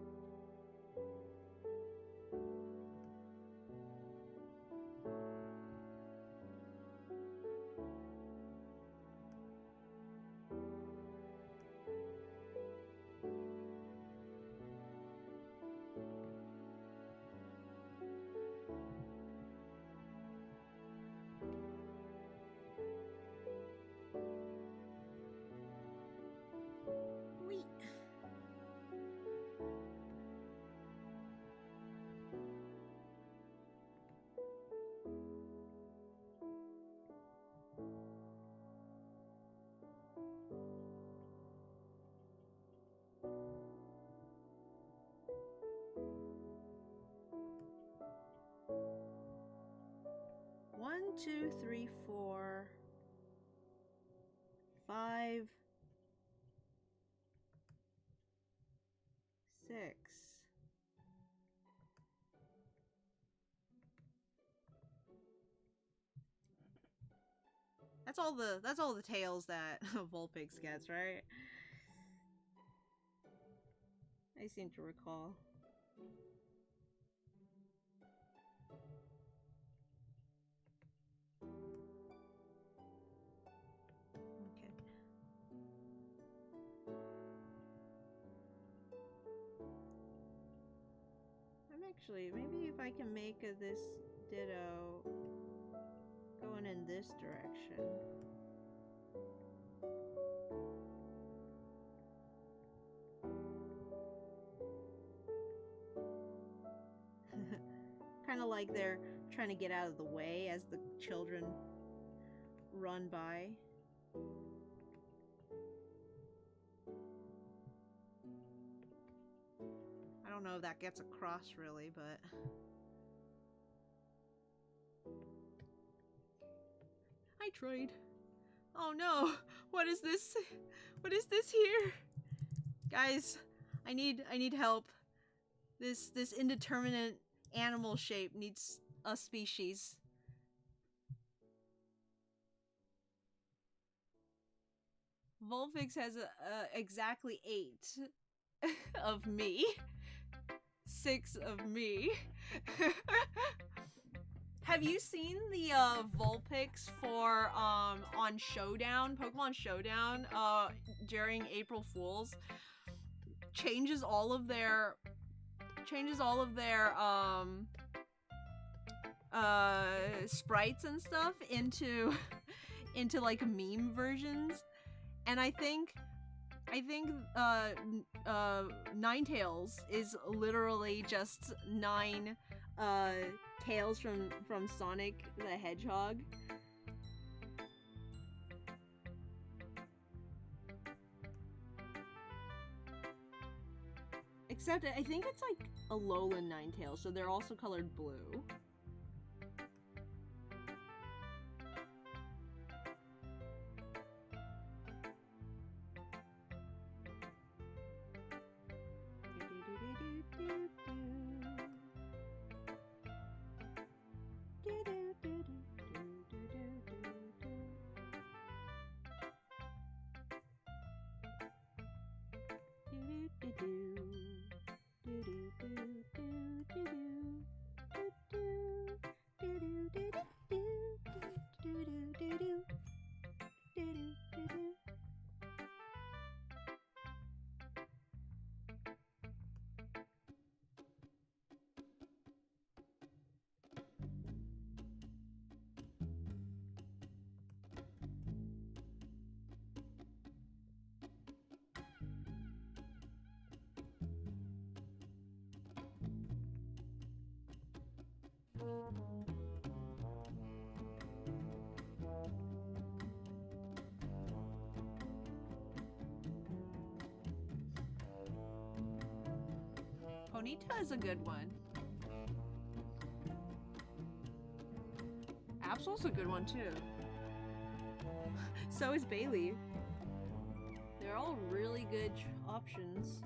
One, two, three, 4, 5, 6. That's all the tails that Vulpix gets, right? I seem to recall. Okay. I'm actually, maybe if I can make this Ditto going in this direction. Kind of like they're trying to get out of the way as the children run by. I don't know if that gets across really, but I tried. Oh no! What is this? What is this here? Guys, I need help. This indeterminate animal shape needs a species. Vulpix has exactly 8 of me. 6 of me. Have you seen the Vulpix for on Showdown, Pokemon Showdown, during April Fools? Changes all of their sprites and stuff into like meme versions. And I think Ninetales is literally just 9 tails from Sonic the Hedgehog. Except I think it's like a Alolan Ninetales, so they're also colored blue. Ponyta is a good one. Absol's a good one too. So is Bailey. They're all really good options.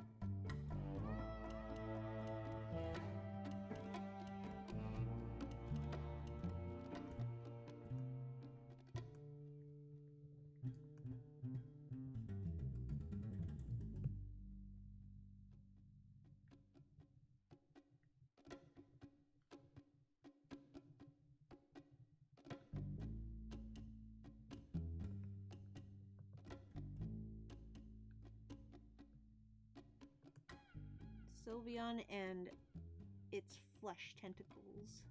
Sylveon and its flesh tentacles.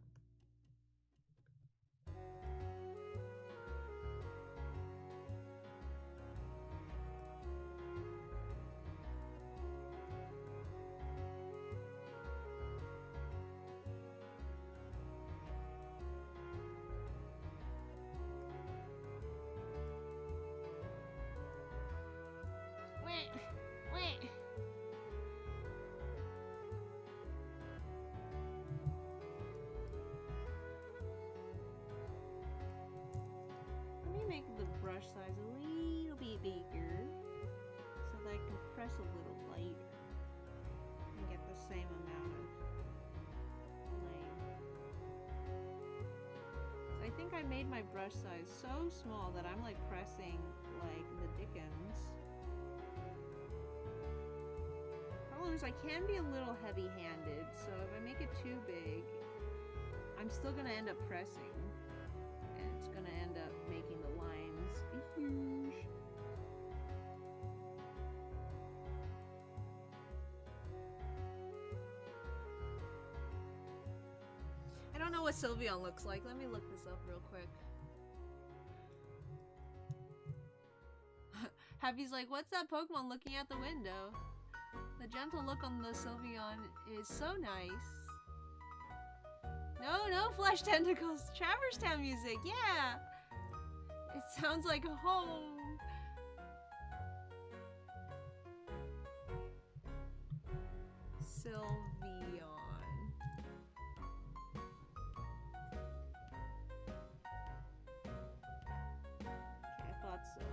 Wait, wait. Make the brush size a little bit bigger so that I can press a little lighter and get the same amount of flame. So I think I made my brush size so small that I'm like pressing like the dickens. Problem is I can be a little heavy-handed, so if I make it too big, I'm still gonna end up pressing. And it's gonna end up making the lines huge. I don't know what Sylveon looks like. Let me look this up real quick. Happy's like, what's that Pokemon looking at the window? The gentle look on the Sylveon is so nice. No flesh tentacles. Traverse Town music, yeah. It sounds like home. Sylveon. Okay, I thought so.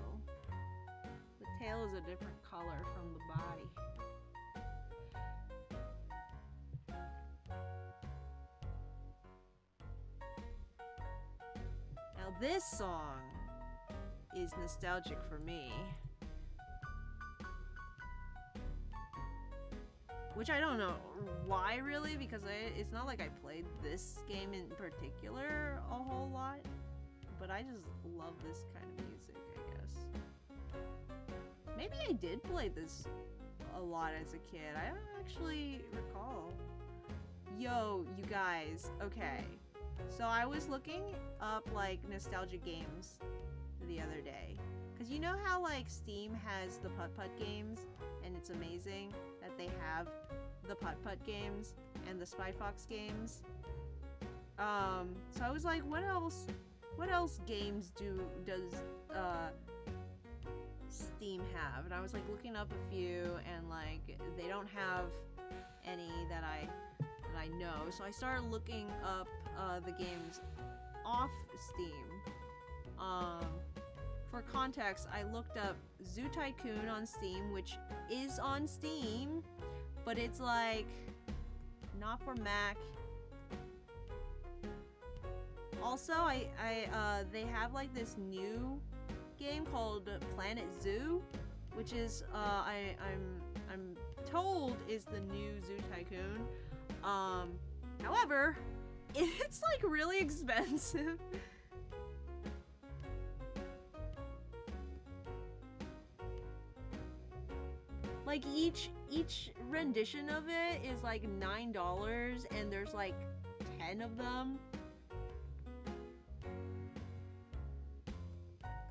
The tail is a different color from the body. This song is nostalgic for me. Which I don't know why really, because it's not like I played this game in particular a whole lot. But I just love this kind of music, I guess. Maybe I did play this a lot as a kid. I don't actually recall. Yo, you guys, okay. So I was looking up like nostalgic games the other day, because you know how like Steam has the Putt-Putt games, and it's amazing that they have the Putt-Putt games and the Spy Fox games. So I was like, what else games does Steam have? And I was like looking up a few, and like they don't have any that I know. So I started looking up the games off Steam. For context, I looked up Zoo Tycoon on Steam, which is on Steam, but it's like not for Mac. Also, they have like this new game called Planet Zoo, which is I'm told is the new Zoo Tycoon. However, it's like really expensive. Like each rendition of it is like $9, and there's like 10 of them.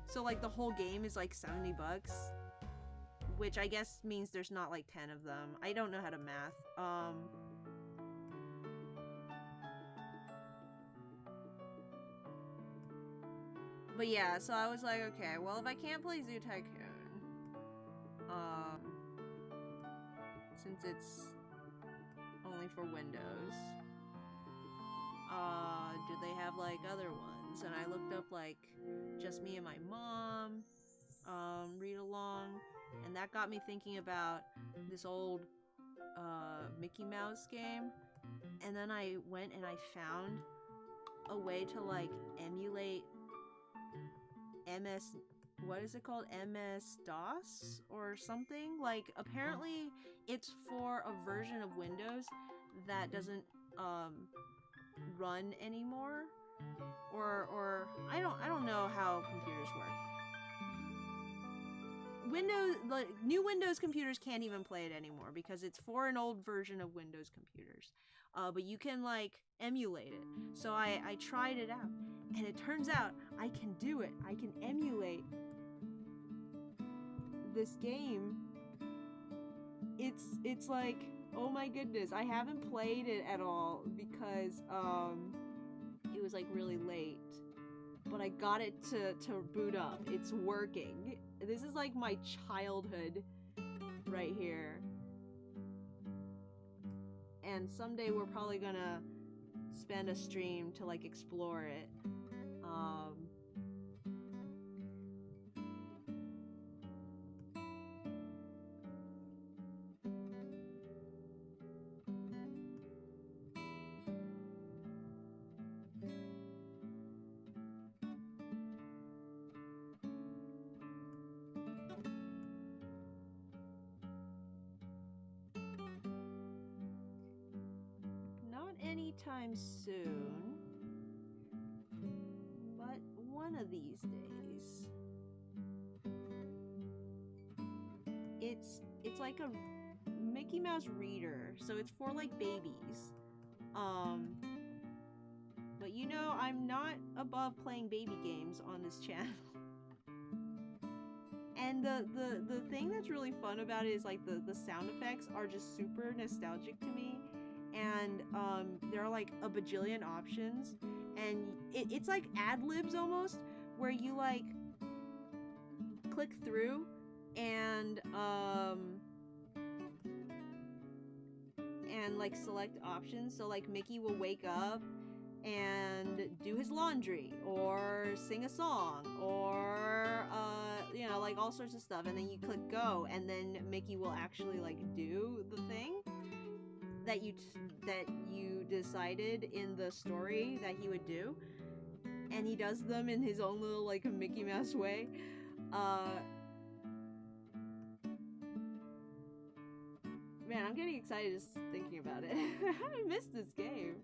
So like the whole game is like 70 bucks, which I guess means there's not like 10 of them. I don't know how to math. But yeah, so I was like, okay, well if I can't play Zoo Tycoon, since it's only for Windows. Do they have like other ones? And I looked up like Just Me and My Mom, read along, and that got me thinking about this old Mickey Mouse game. And then I went and I found a way to like emulate MS, what is it called, MS-DOS or something. Like apparently it's for a version of Windows that doesn't run anymore, or I don't know how computers work. Windows, like new Windows computers can't even play it anymore because it's for an old version of Windows computers. But you can like emulate it. So I tried it out, and it turns out I can do it. I can emulate this game. It's like, oh my goodness, I haven't played it at all because it was like really late. But I got it to boot up. It's working. This is like my childhood right here. And someday we're probably gonna spend a stream to like explore it. Not anytime soon, but one of these days. It's like a Mickey Mouse reader, so it's for like babies. But you know, I'm not above playing baby games on this channel. And the thing that's really fun about it is like the sound effects are just super nostalgic to me. And there are like a bajillion options, and it's like ad-libs almost, where you like click through and like select options. So like Mickey will wake up and do his laundry or sing a song or you know, like all sorts of stuff, and then you click go, and then Mickey will actually like do the thing that you decided in the story that he would do, and he does them in his own little like Mickey Mouse way. Man, I'm getting excited just thinking about it. I missed this game.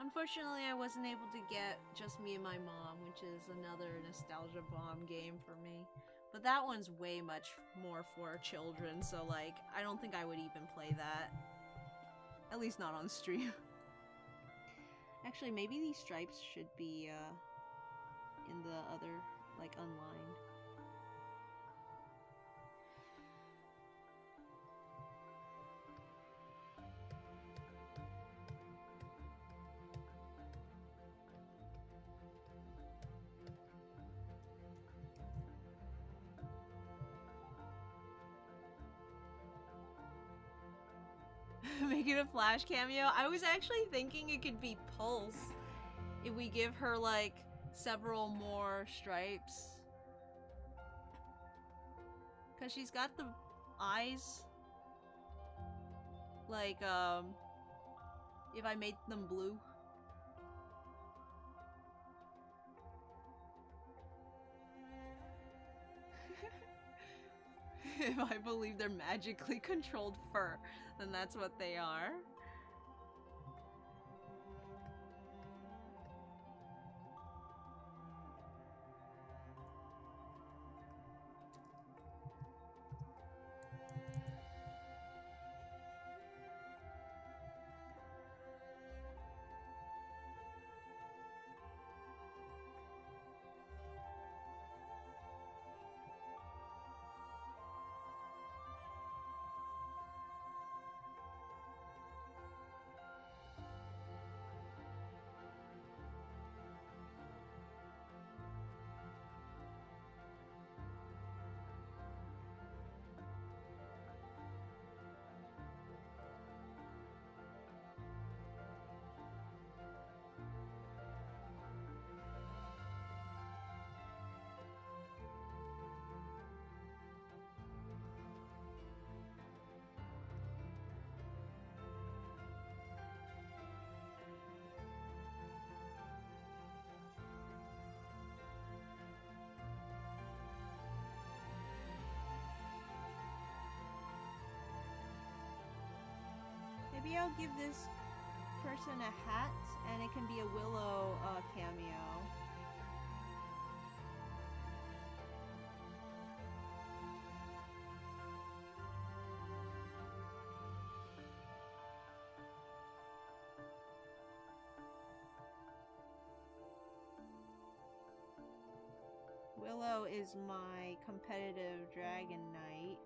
Unfortunately, I wasn't able to get Just Me and My Mom, which is another nostalgia bomb game for me. But that one's way much more for children, so like, I don't think I would even play that. At least not on stream. Actually, maybe these stripes should be in the other, like, unlined. Make it a Flash cameo. I was actually thinking it could be Pulse if we give her like several more stripes. Cause she's got the eyes. Like, if I made them blue. If I believe they're magically controlled fur, then that's what they are. Maybe I'll give this person a hat and it can be a Willow cameo. Willow is my competitive Dragon Knight.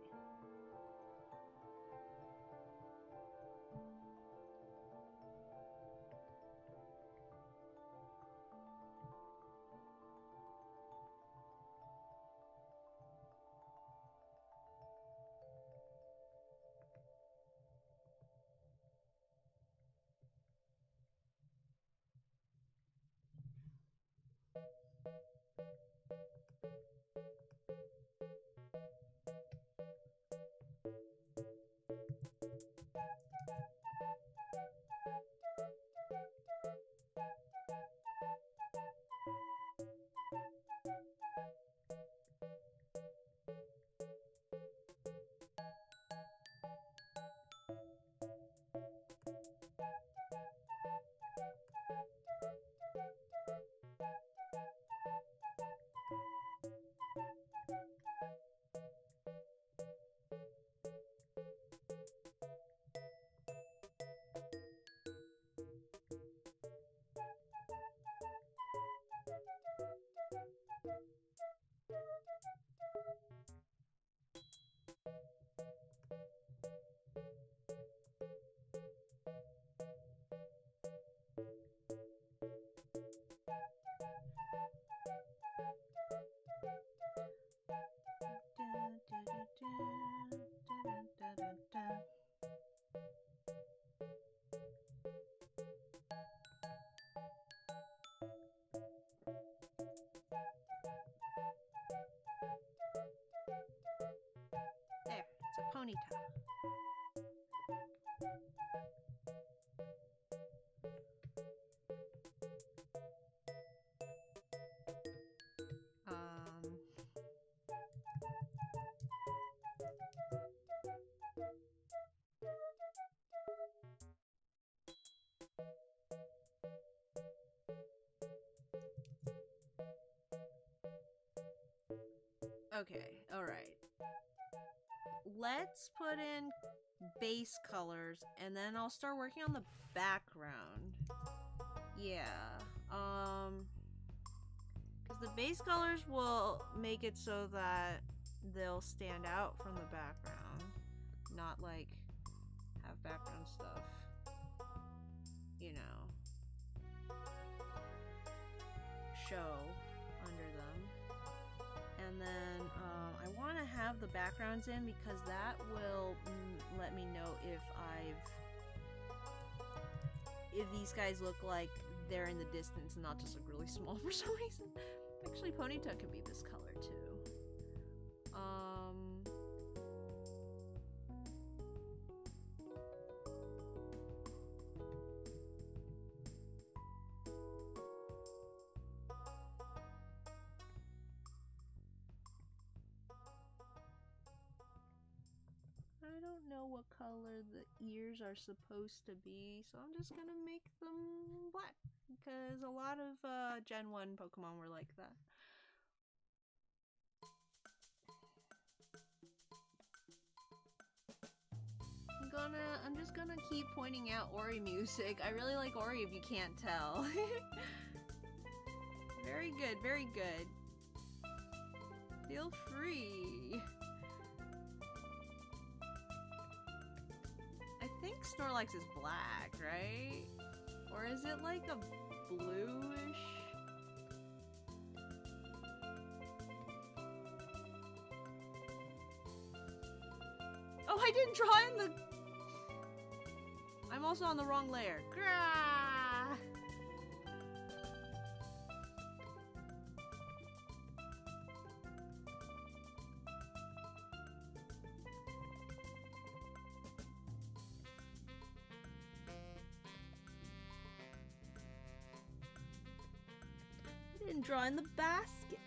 There, it's a ponytail. Okay, alright. Let's put in base colors and then I'll start working on the background. Yeah, because the base colors will make it so that they'll stand out from the background, not like have background stuff, you know, show under them. And then I want to have the backgrounds in because that will let me know if I've if these guys look like they're in the distance and not just look really small for some reason. Actually, Ponyta could be this color too. I don't know what color the ears are supposed to be, so I'm just gonna make them black, because a lot of Gen 1 Pokemon were like that. I'm just gonna keep pointing out Ori music. I really like Ori if you can't tell. Very good, very good. Feel free. I think Snorlax is black, right? Or is it like a bluish? Oh, I didn't draw in the... I'm also on the wrong layer. Grah! I didn't draw in the basket.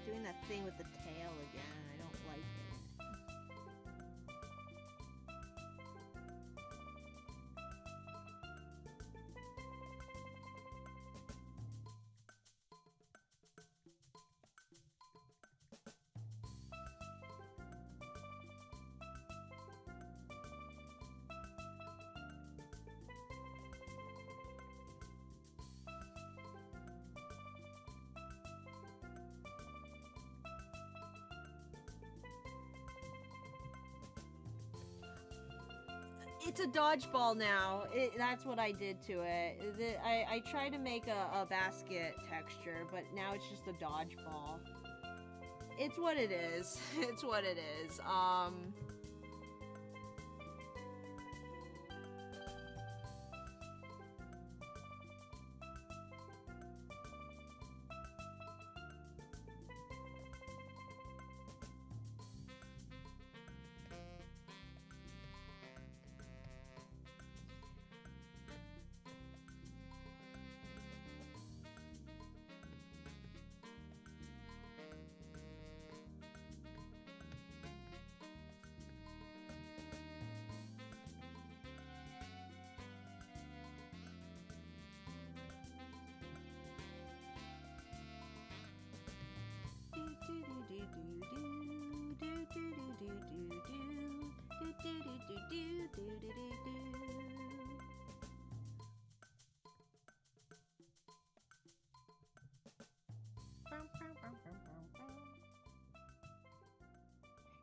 Doing that thing with the tail again. I don't like it. It's a dodgeball now. That's what I did to it. I tried to make a basket texture, but now it's just a dodgeball. It's what it is. It's what it is.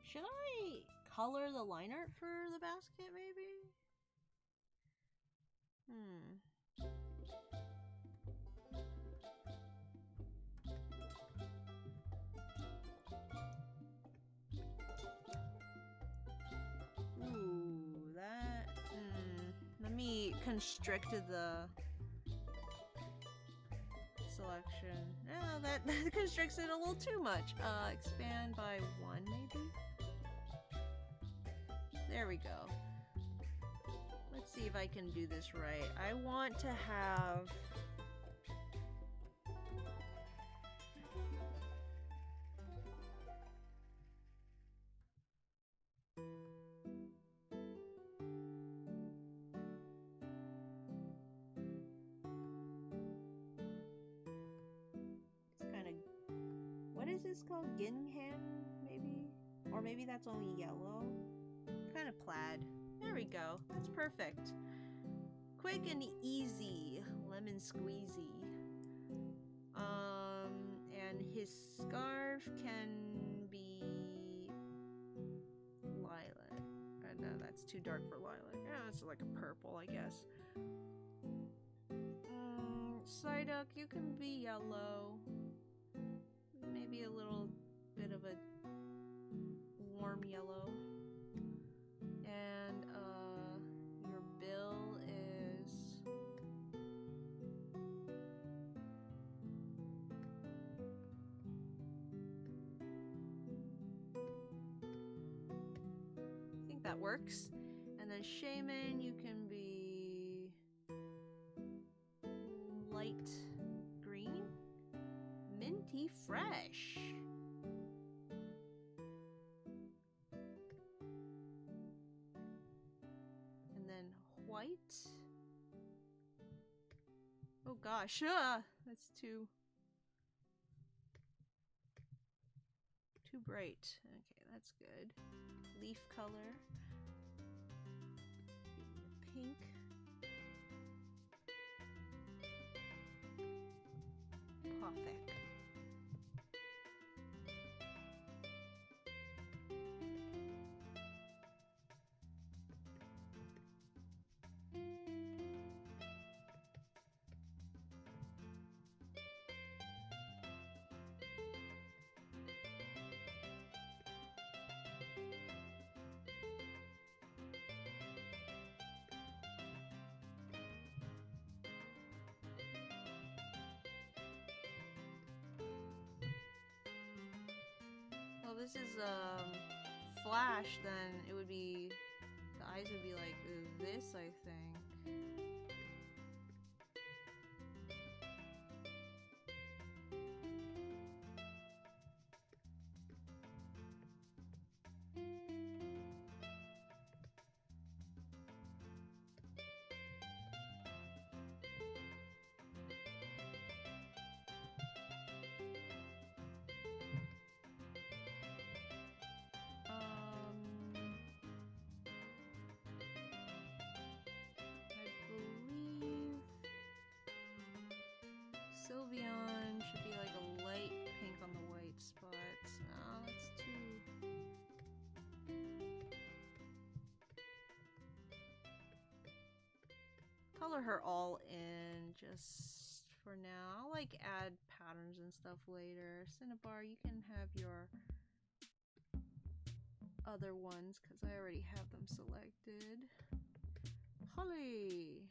Should I color the line art for the basket, maybe? Ooh, that... Let me constrict the selection. No, that constricts it a little too much. Expand by 1, maybe? There we go. Let's see if I can do this right. I want to have... It's kind of... What is this called? Gingham, maybe? Or maybe that's only yellow? Kind of plaid. There we go. That's perfect. Quick and easy. Lemon squeezy. And his scarf can be lilac. No, that's too dark for lilac. Yeah, it's like a purple, I guess. Psyduck, you can be yellow. Maybe a little bit of a warm yellow. And your bill is I think that works. And then Shaman, you can be light green, minty fresh. And then white. Oh gosh, that's too bright. Okay, that's good. Leaf color. Pink. Perfect. Well, this is Flash, then it would be, the eyes would be like this, I think. Sylveon should be like a light pink on the white spots. Oh, that's too... Color her all in just for now. I'll like add patterns and stuff later. Cinnabar, you can have your other ones because I already have them selected. Holly!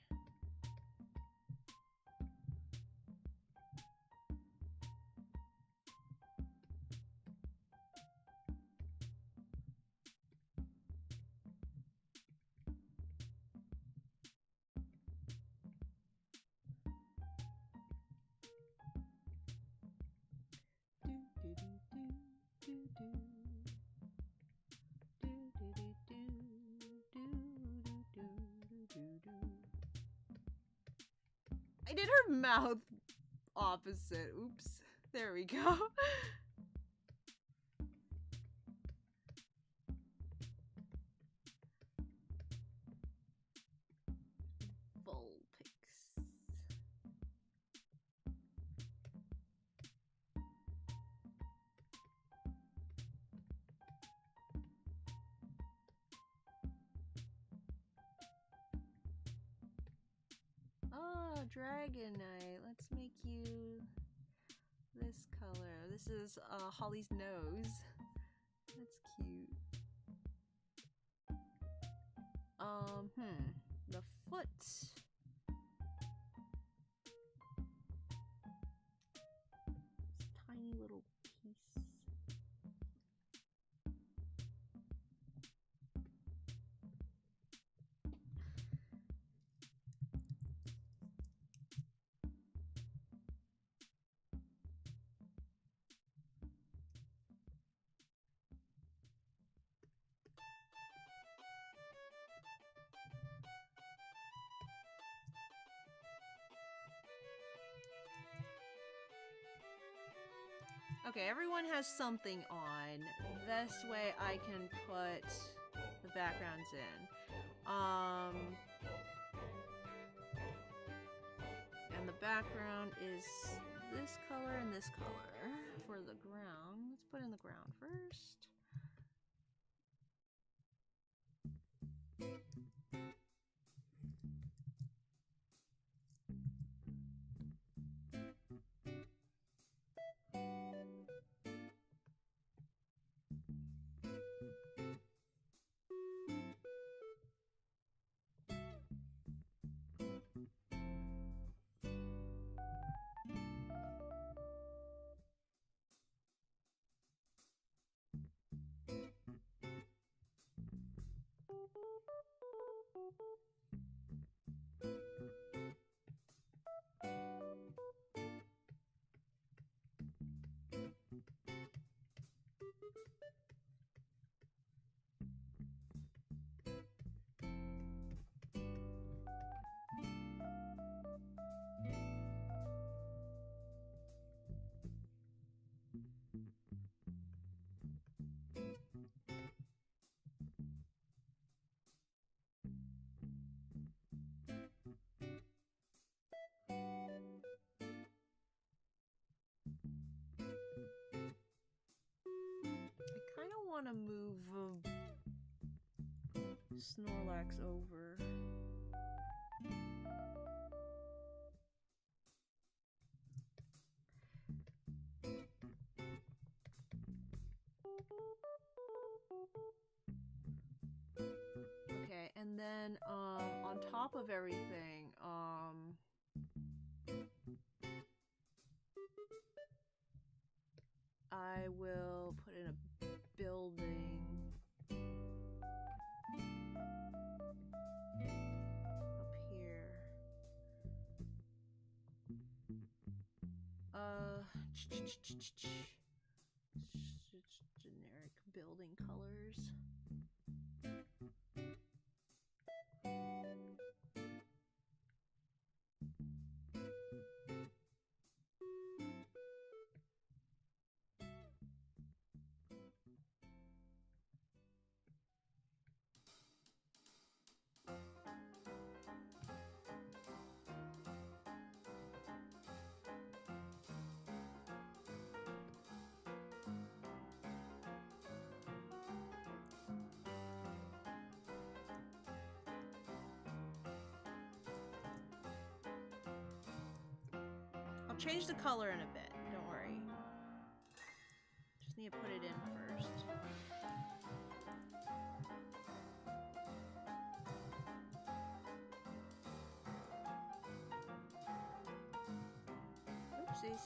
I did her mouth opposite. Oops. There we go. Vulpix. Oh, Dragonite. Let's make you this color. This is Holly's nose. That's cute. The foot. This tiny little piece. Okay, everyone has something on. This way I can put the backgrounds in. And the background is this color and this color for the ground. Let's put in the ground first. want to move Snorlax over. Okay, and then on top of everything, I will put in a building up here. Generic building colors. I'll change the color in a bit, don't worry. Just need to put it in first. Oopsies.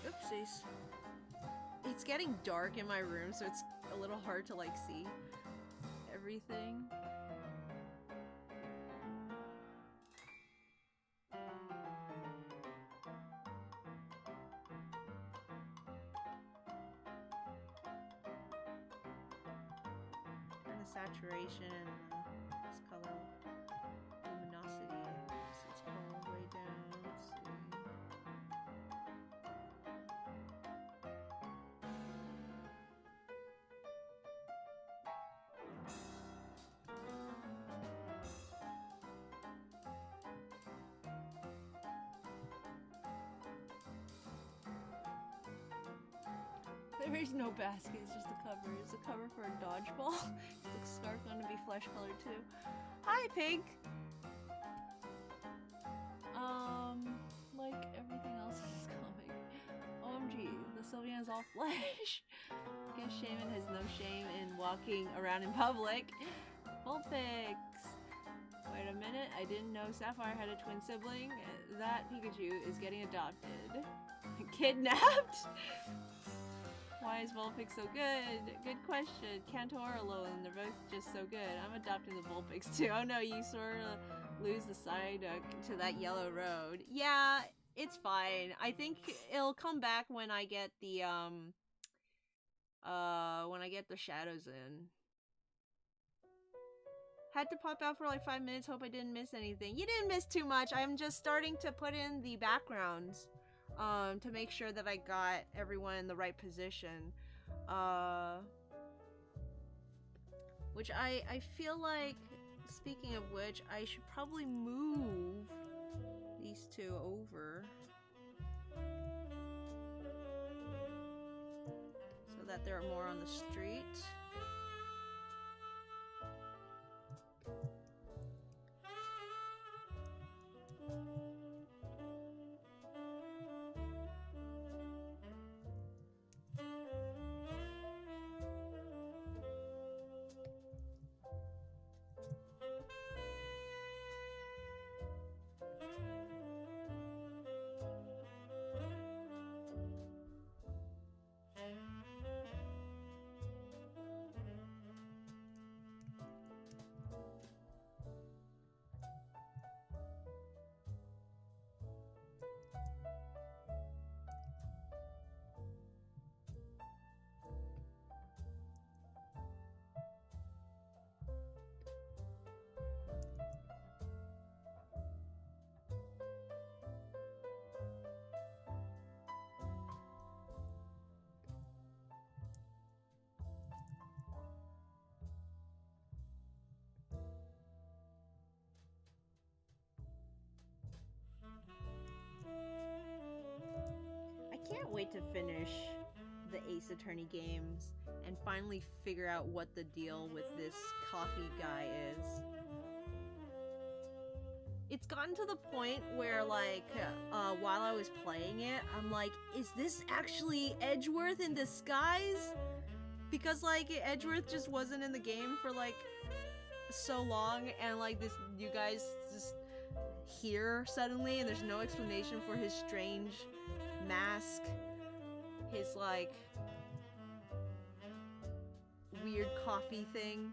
Oopsies. It's getting dark in my room, so it's a little hard to like see everything. Saturation and this color luminosity is all the way down. Let's see. There is no basket, it's just a cover. It's a cover for a dodgeball. Looks Scarf gonna be flesh colored too. Hi, Pig! Like everything else in this comic. OMG, the Sylveon's all flesh. Guess Shaman has no shame in walking around in public. Vulpix! Wait a minute, I didn't know Sapphire had a twin sibling. That Pikachu is getting adopted. Kidnapped? Why is Vulpix so good? Good question. Kanto or Alolan, they're both just so good. I'm adopting the Vulpix too. Oh no, you sort of lose the Psyduck to that yellow road. Yeah, it's fine. I think it'll come back when I get the shadows in. Had to pop out for like 5 minutes, hope I didn't miss anything. You didn't miss too much. I'm just starting to put in the backgrounds. To make sure that I got everyone in the right position. Which I feel like, speaking of which, I should probably move these two over. So that they're more on the street. I can't wait to finish the Ace Attorney games and finally figure out what the deal with this coffee guy is. It's gotten to the point where, like, while I was playing it, I'm like, is this actually Edgeworth in disguise? Because, like, Edgeworth just wasn't in the game for, like, so long, and, like, this, you guys just here suddenly, and there's no explanation for his strange mask, his, like, weird coffee thing.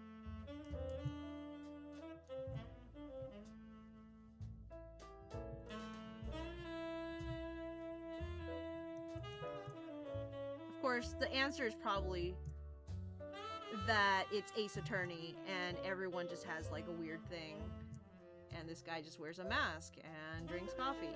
Of course, the answer is probably that it's Ace Attorney and everyone just has like a weird thing, and this guy just wears a mask and drinks coffee.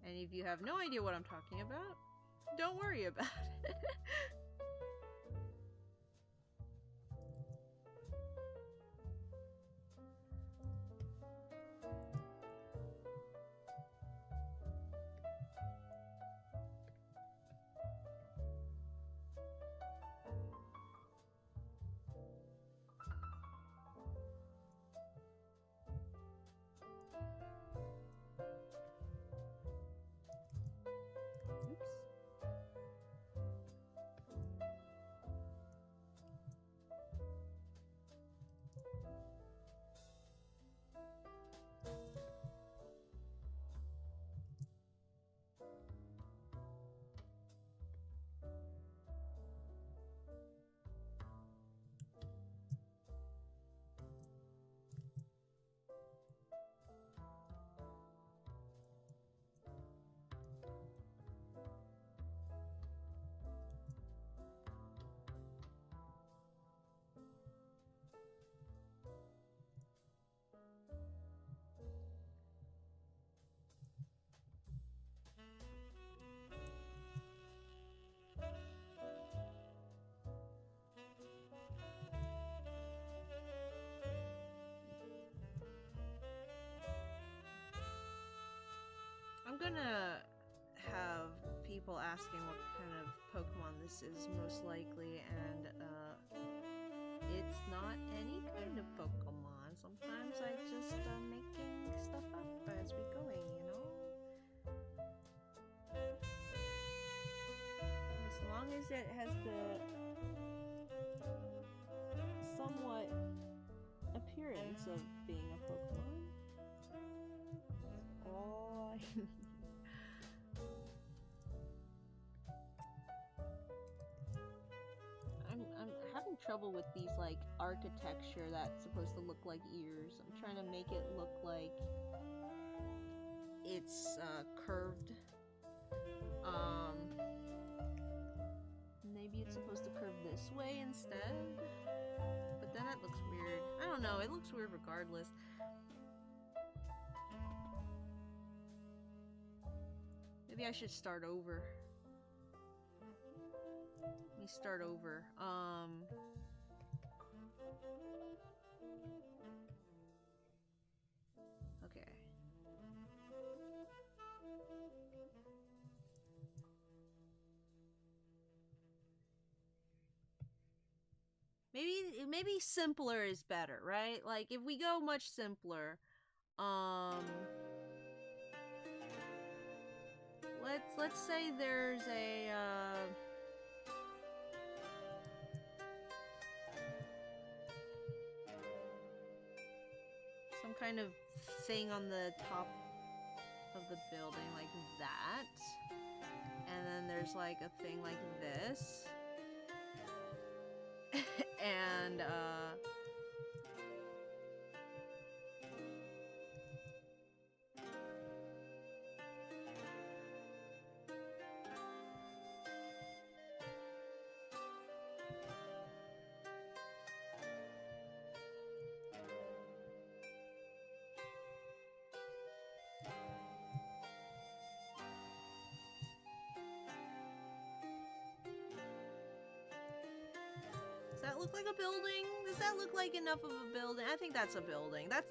And if you have no idea what I'm talking about, don't worry about it. I'm gonna have people asking what kind of Pokemon this is most likely, and it's not any kind of Pokemon. Sometimes I just making stuff up as we going, you know? As long as it has the somewhat appearance of being a Pokemon. Oh, I'm having trouble with these like architecture that's supposed to look like ears. I'm trying to make it look like it's curved. Maybe it's supposed to curve this way instead, but then it looks weird. I don't know, it looks weird regardless. Maybe I should start over. Let me start over. Okay. Maybe simpler is better, right? Like if we go much simpler, let's say there's a some kind of thing on the top of the building like that, and then there's like a thing like this. And that look like a building? Does that look like enough of a building? I think that's a building. That's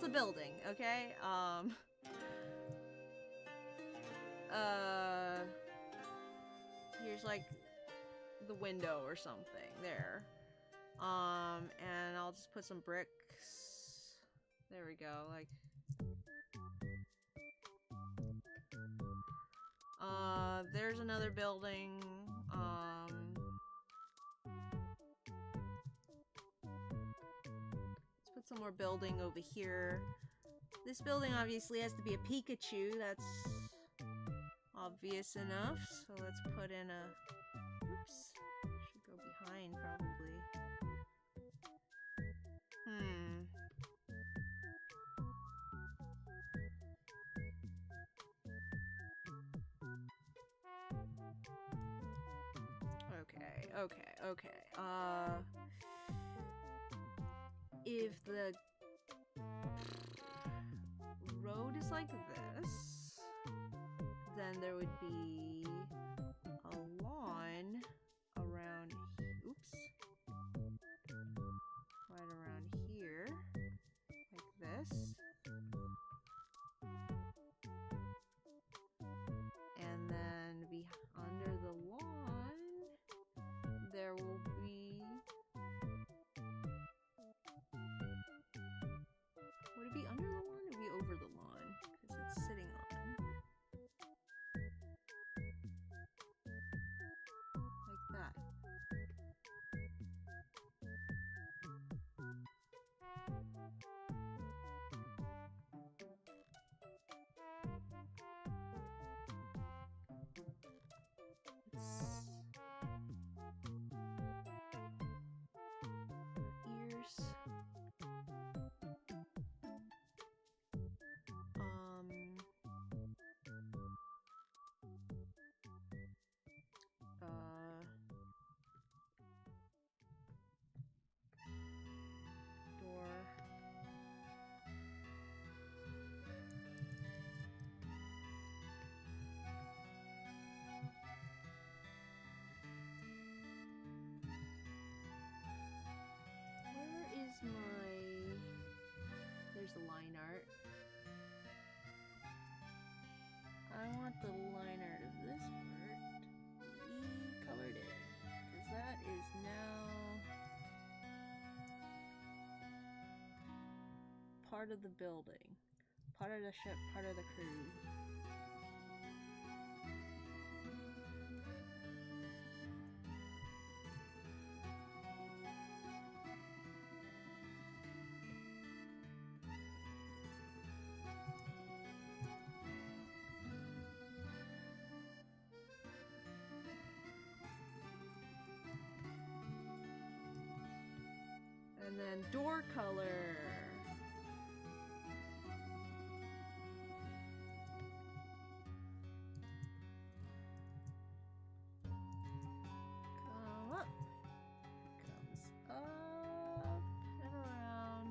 a building, okay? Here's like the window or something there. And I'll just put some bricks. There we go, like. There's another building. Let's put some more building over here. This building obviously has to be a Pikachu. That's obvious enough. So let's put in a... Oops. Should go behind, probably. Okay. If the road is like this, then there would be a lawn around, oops, right around here, like this. And then under the lawn, there will be... Would it be under the lawn or be over the lawn? Because it's sitting on. Like that. Ears. Door. Where is my... There's the line art. I want the line art of this part to be colored in, because that is now part of the building, part of the ship, part of the crew. And then door color. Come up. Comes up and around.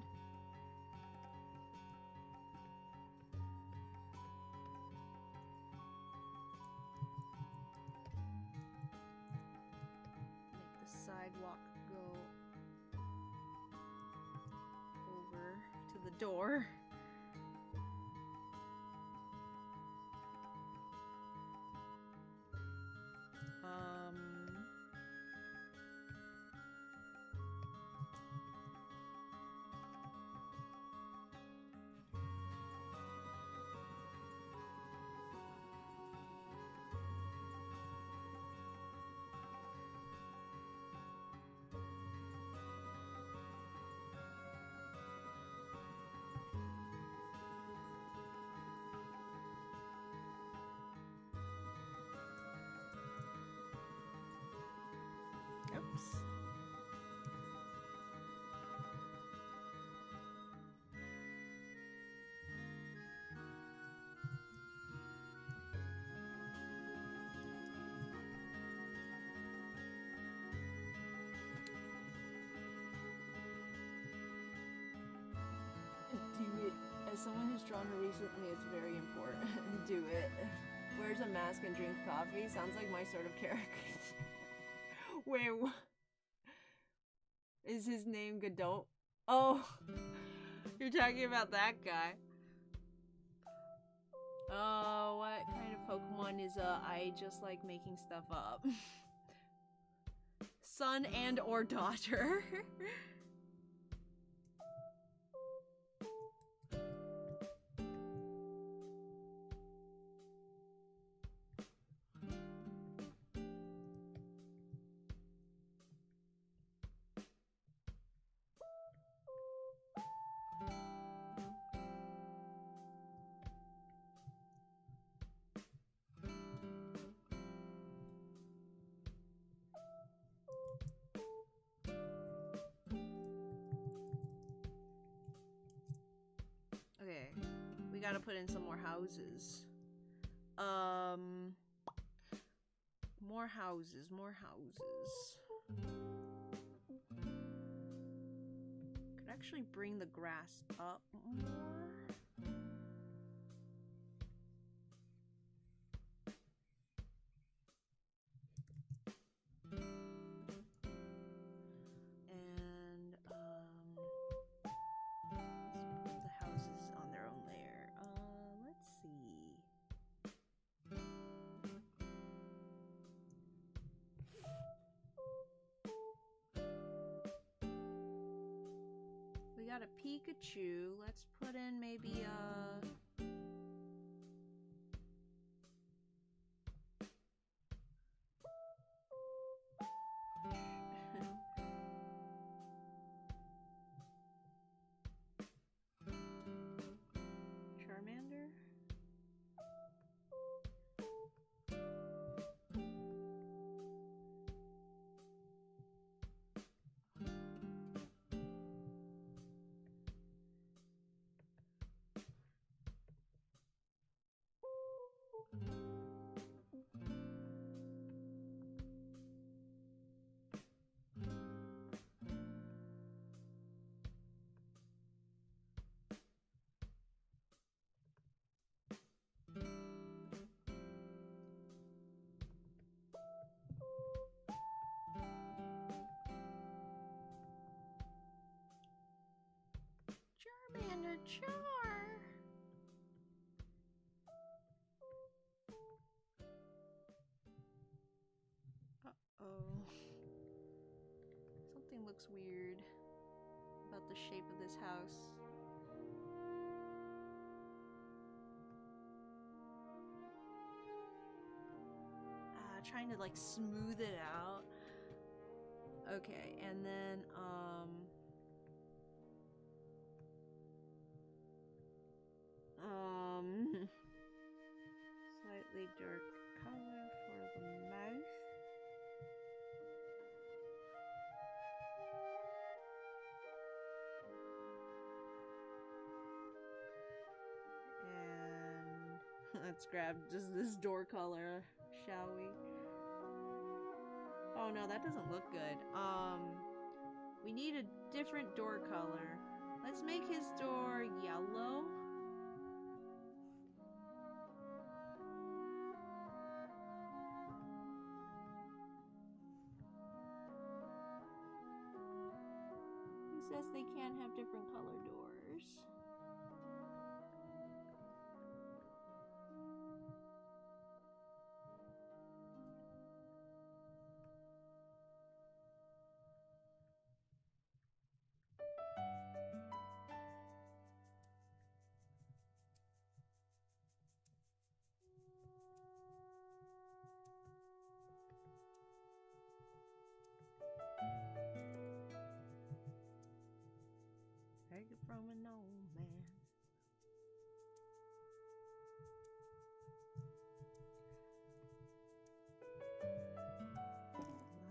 Make the sidewalk go over to the door. Oops. Do it. As someone who's drawn her recently, it's very important. Do it. Wears a mask and drinks coffee. Sounds like my sort of character. Wait, what? Is his name Godot? Oh, you're talking about that guy. Oh, what kind of Pokemon is I just like making stuff up. Son and or daughter. Okay, we gotta put in some more houses. More houses, more houses. Could actually bring the grass up more. And let's put the houses on their own layer. Let's see. We got a Pikachu. Let's put in maybe Charmander? Charmander Char! Uh-oh. Something looks weird about the shape of this house. Trying to like smooth it out. Okay, and then slightly dark color for the mouth. And let's grab just this door color, shall we? Oh no, that doesn't look good. We need a different door color. Let's make his door yellow. Who says they can't have different color doors? Take it from an old man.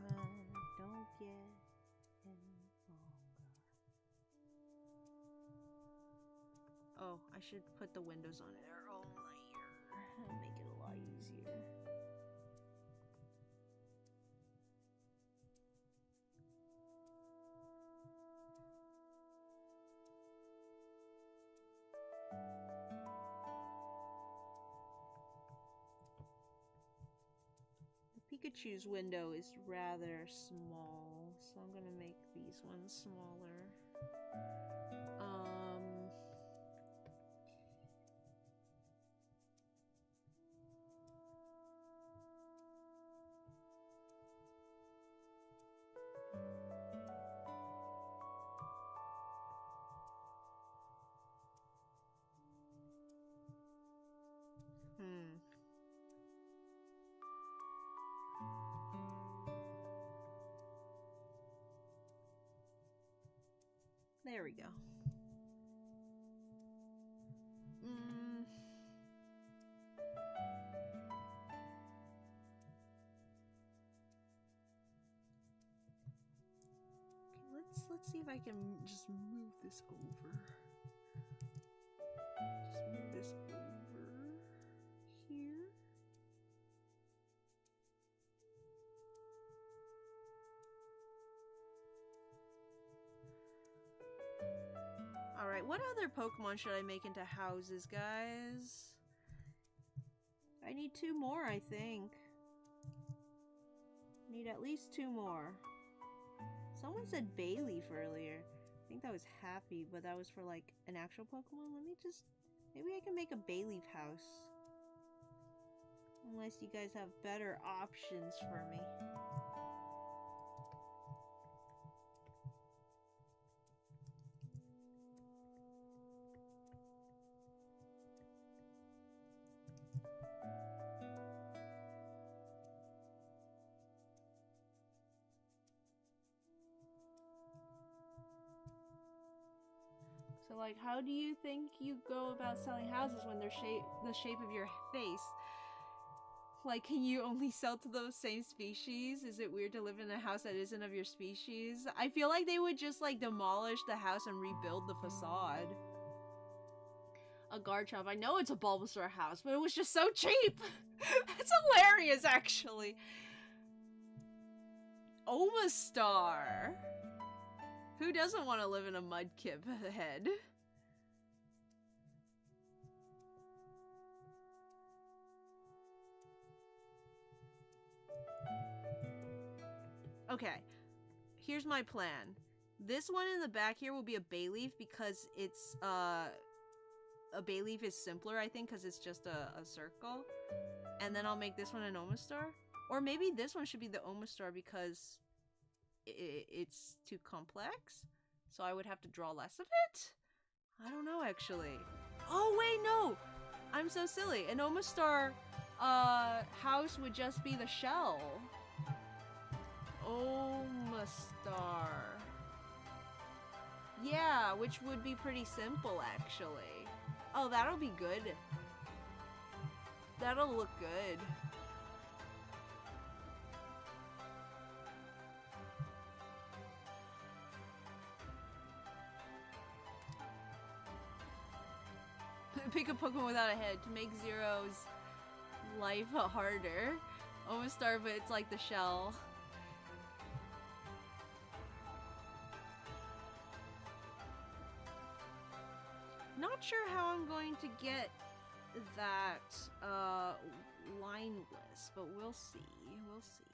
Life don't get any longer. Oh, I should put the windows on their own layer and make it a lot easier. Pikachu's window is rather small, so I'm gonna make these this one smaller. There we go. Okay, let's see if I can just move this over. Just move this over here. Alright, what other Pokemon should I make into houses, guys? I need 2 more, I think. Need at least 2 more. Someone said Bayleaf earlier. I think that was Happy, but that was for like an actual Pokemon. Let me just... Maybe I can make a Bayleaf house. Unless you guys have better options for me. So, like, how do you think you go about selling houses when they're the shape of your face? Like, can you only sell to those same species? Is it weird to live in a house that isn't of your species? I feel like they would just, like, demolish the house and rebuild the facade. A Garchomp. I know it's a Bulbasaur house, but it was just so cheap! That's hilarious, actually. Omastar. Who doesn't want to live in a Mudkip head? Okay, here's my plan. This one in the back here will be a Bayleaf because it's, a Bayleaf is simpler, I think, because it's just a circle. And then I'll make this one an Omastar. Or maybe this one should be the Omastar because it's too complex. So I would have to draw less of it? I don't know, actually. Oh, wait, no! I'm so silly. An Omastar, house would just be the shell. Omastar. Yeah, which would be pretty simple, actually. Oh, that'll be good. That'll look good. Pick a Pokemon without a head to make Zero's life harder. Omastar, but it's like the shell. Not sure how I'm going to get that lineless, but we'll see. We'll see.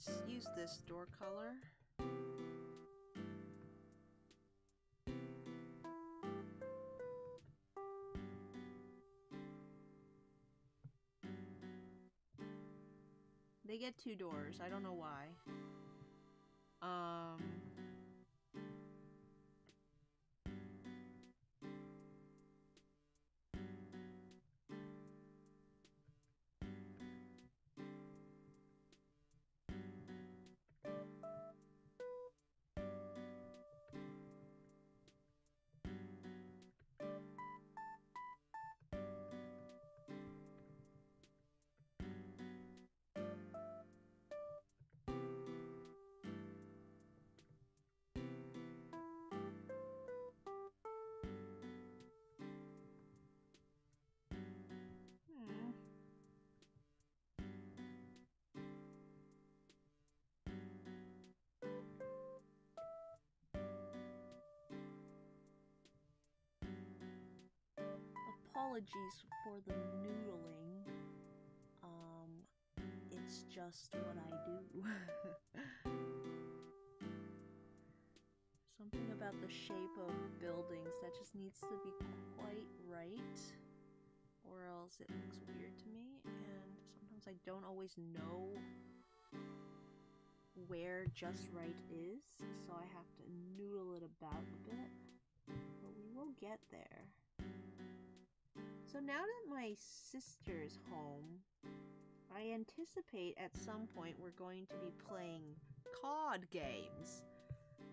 Let's use this door color. They get 2 doors. I don't know why. Apologies for the noodling. It's just what I do. Something about the shape of buildings that just needs to be quite right, or else it looks weird to me, and sometimes I don't always know where just right is, so I have to noodle it about a bit, but we will get there. So now that my sister's home, I anticipate at some point we're going to be playing COD games.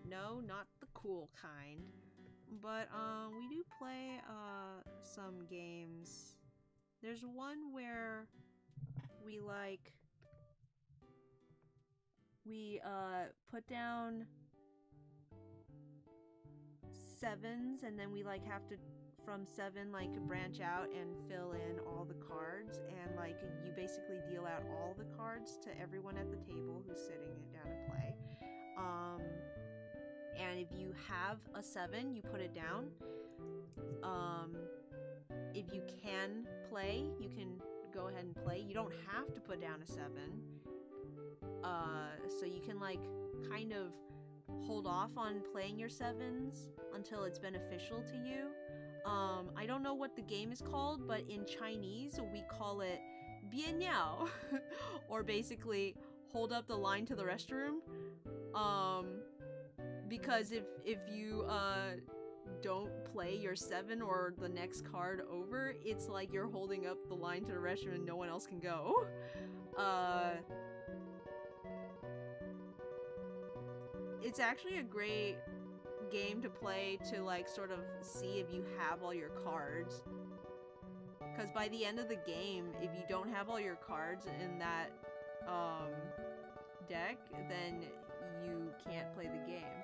No, not the cool kind, but we do play some games. There's one where we put down 7s, and then we have to from 7 branch out and fill in all the cards, and you basically deal out all the cards to everyone at the table who's sitting down to play. And if you have a 7, you put it down. If you can play, you can go ahead and play. You don't have to put down a 7. So you can kind of hold off on playing your 7s until it's beneficial to you. I don't know what the game is called, but in Chinese we call it bian niao, or basically hold up the line to the restroom. Because if you don't play your 7 or the next card over, it's like you're holding up the line to the restroom and no one else can go. It's actually a great game to play to sort of see if you have all your cards, because by the end of the game, if you don't have all your cards in that deck, then you can't play the game.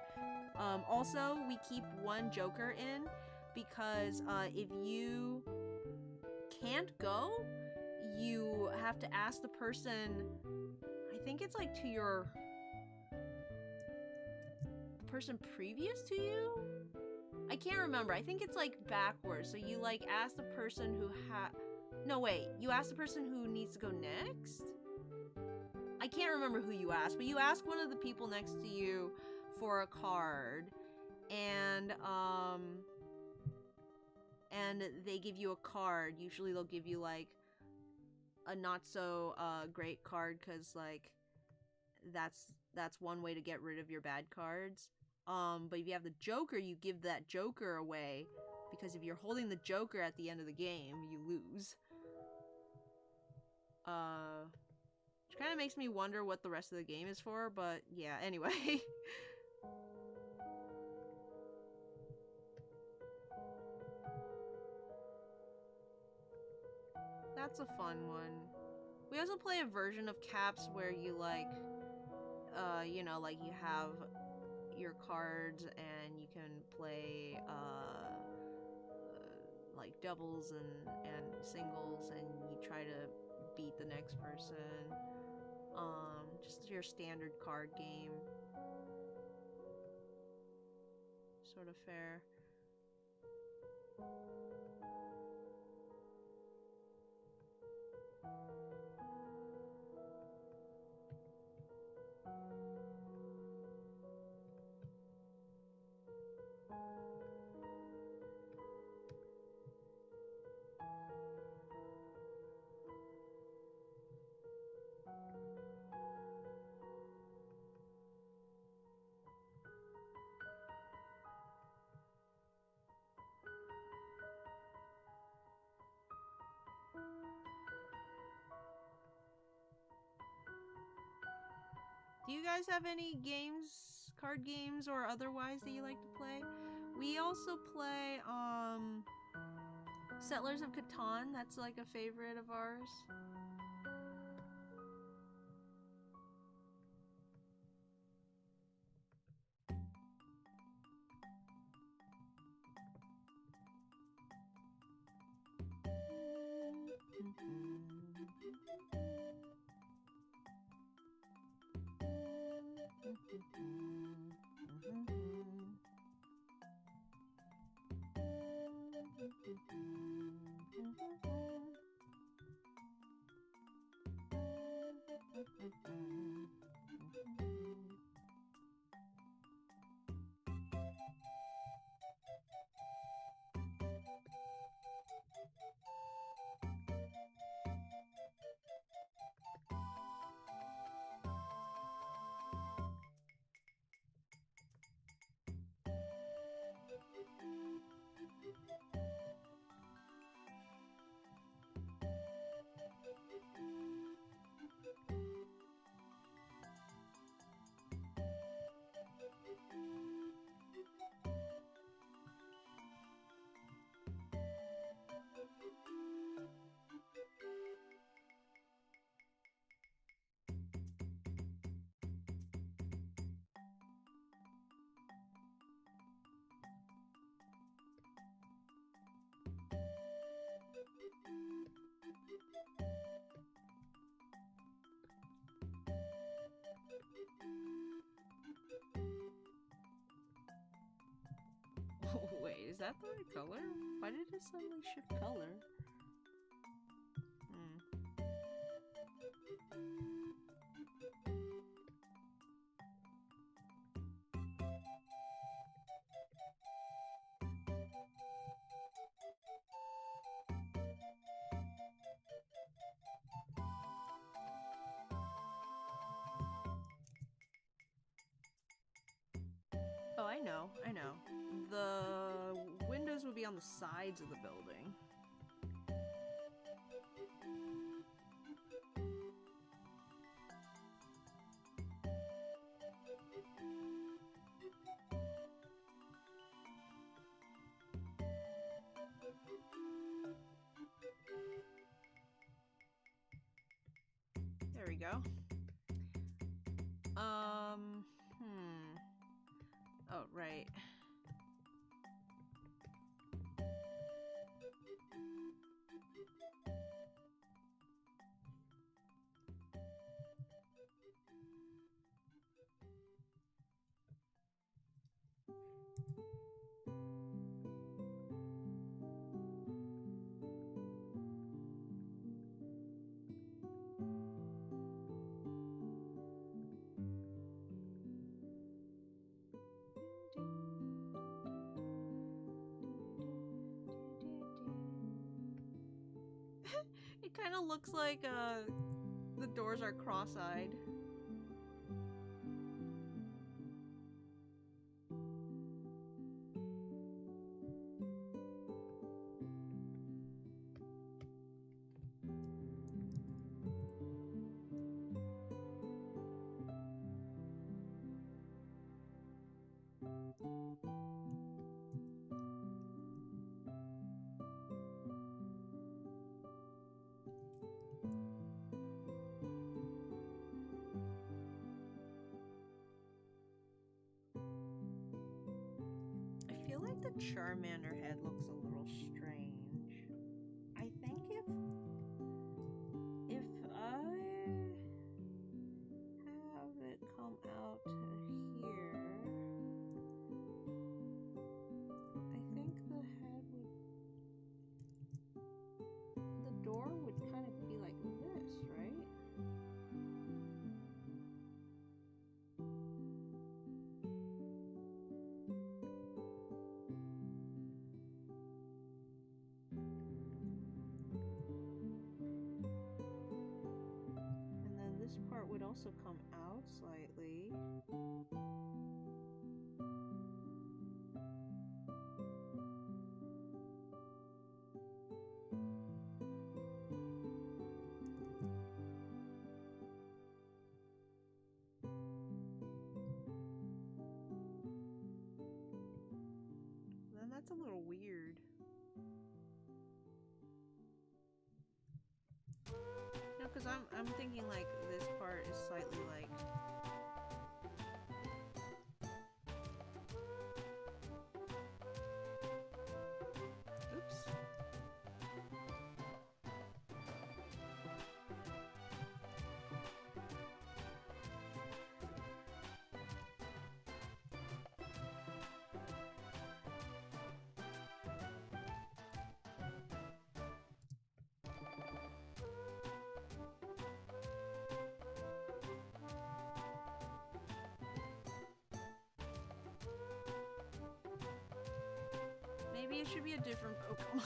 Also, we keep 1 joker in, because if you can't go, you have to ask the person, I think it's to your person previous to you? I can't remember. I think it's backwards. So you ask the person who you ask the person who needs to go next? I can't remember who you ask, but you ask one of the people next to you for a card, and they give you a card. Usually they'll give you a not so great card, because that's one way to get rid of your bad cards. But if you have the joker, you give that joker away, because if you're holding the joker at the end of the game, you lose. Which kind of makes me wonder what the rest of the game is for, but yeah, anyway. That's a fun one. We also play a version of Caps where you you have your cards and you can play doubles and singles, and you try to beat the next person. Just your standard card game. Sort of fair. you guys have any games, card games or otherwise that you like to play? We also play Settlers of Catan. That's like a favorite of ours. Wait, is that the right color? Why did it suddenly shift color? Oh, I know. The windows would be on the sides of the building. There we go. Oh, right. It kind of looks like the doors are cross-eyed. I feel like the Charmander head looks a little strange. I think if I have it come out to here, I think the door would kind of be like this, right? This part would also come out slightly. That's a little weird. No, because I'm thinking like this part is slightly like. Oops. Maybe it should be a different Pokemon.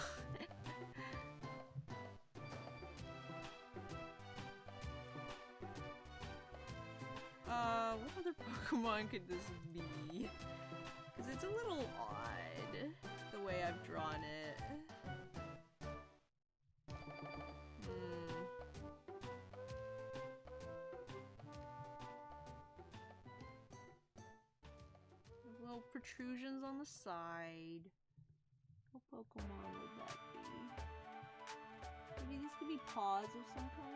What other Pokemon could this be? Because it's a little odd, the way I've drawn it. Little protrusions on the side. What Pokemon would that be? Maybe these could be paws of some kind?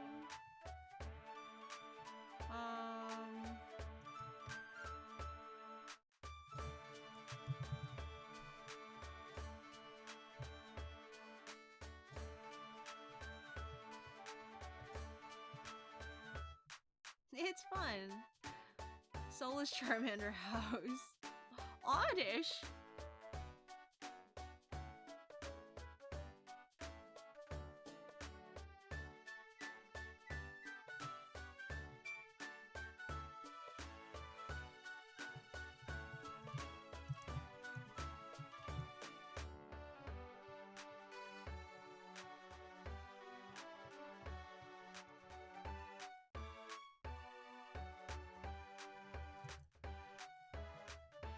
It's fun. Soulless Charmander house. Oddish?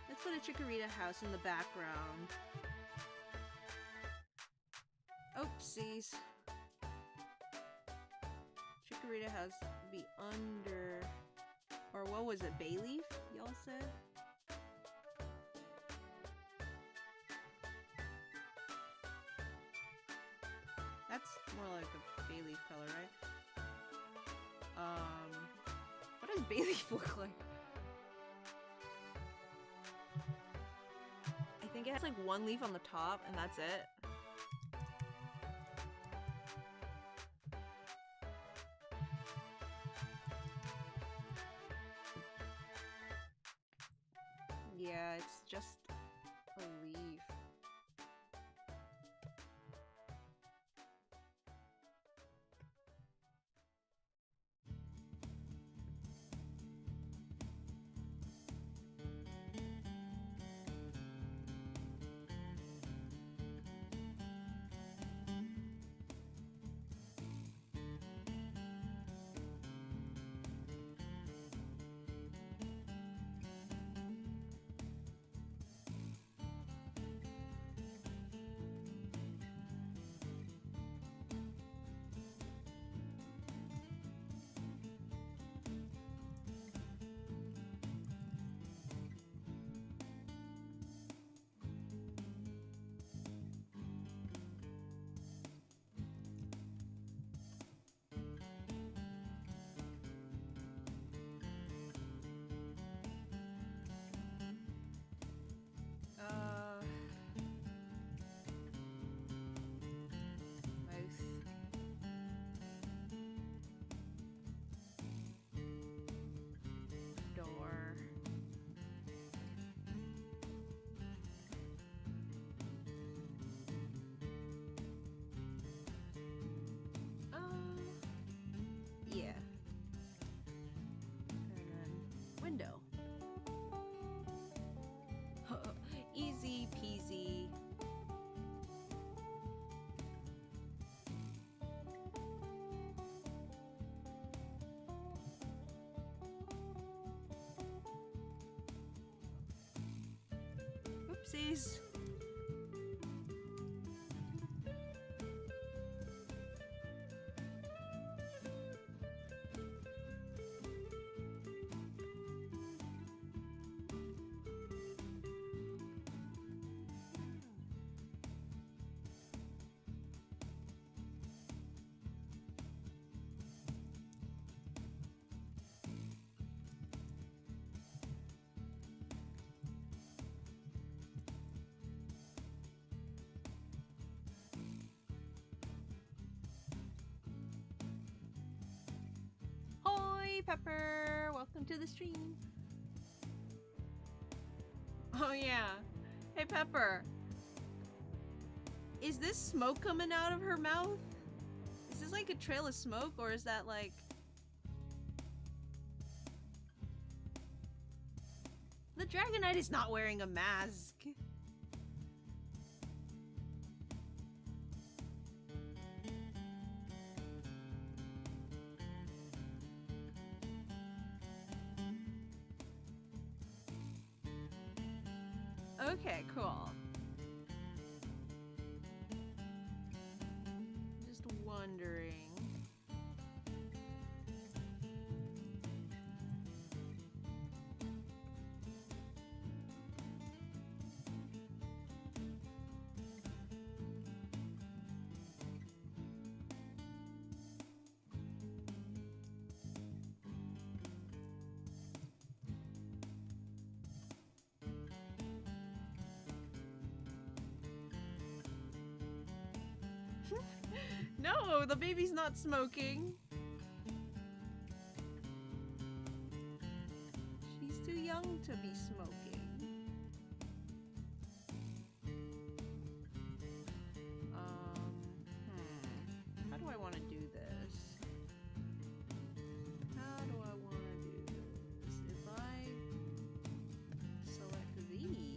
Let's put a Chikorita house in the background. Oopsies. Chikorita house be under... Or what was it, Bayleaf, y'all said? That's more like a Bayleaf color, right? What does Bayleaf look like? I think it has like one leaf on the top and that's it. Yeah, it's just a leaf. Window. Easy peasy. Oopsies. Pepper! Welcome to the stream. Oh yeah. Hey Pepper. Is this smoke coming out of her mouth? Is this like a trail of smoke, or is that like... The Dragonite is not wearing a mask. Okay, cool. Just wondering. No, the baby's not smoking. She's too young to be smoking. How do I want to do this? How do I want to do this? If I select these...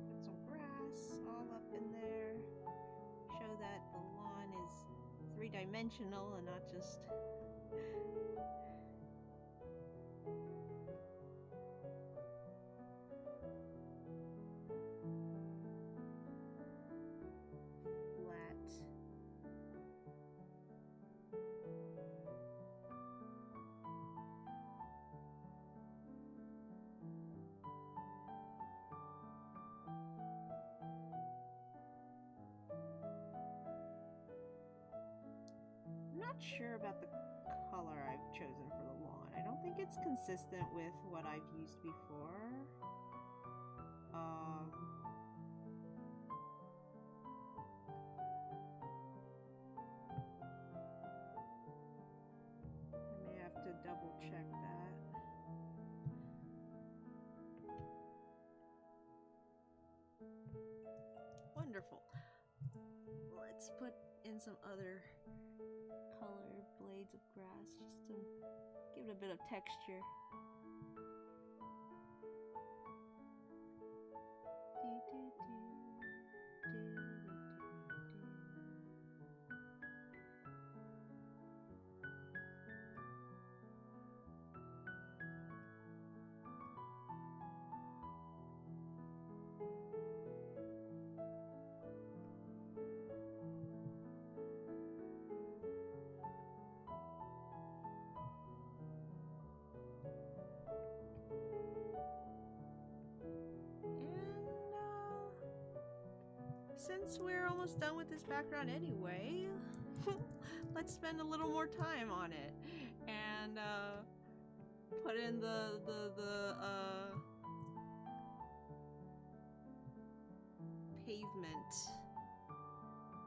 Put some grass all up in there. Show that the lawn is three-dimensional and not just... flat. I'm not sure about the color I've chosen for the lawn. I don't think it's consistent with what I've used before. I may have to double check that. Wonderful. Let's put in some other color blades of grass just to give it a bit of texture. since we're almost done with this background anyway, let's spend a little more time on it and put in the pavement.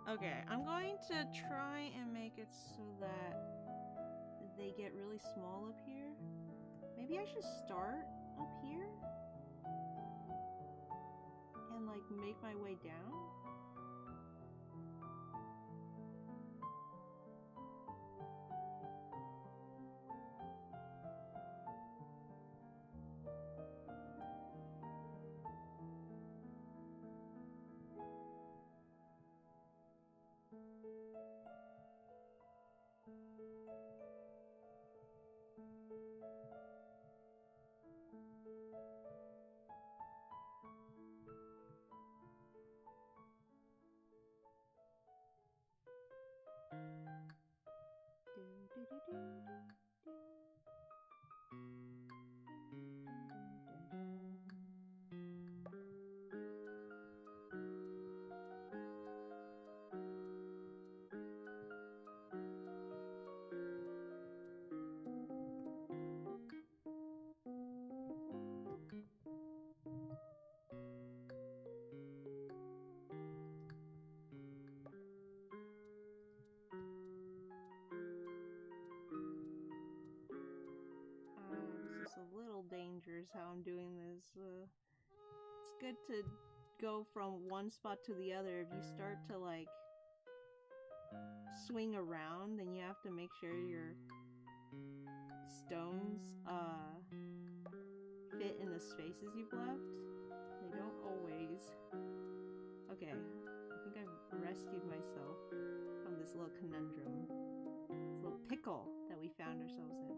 Okay, I'm going to try and make it so that they get really small up here. Maybe I should start up here and like make my way down. This is a little dangerous how I'm doing this. It's good to go from one spot to the other. If you start to like swing around, then you have to make sure your stones fit in the spaces you've left. They don't always. Okay, I think I've rescued myself from this little conundrum. This little pickle that we found ourselves in.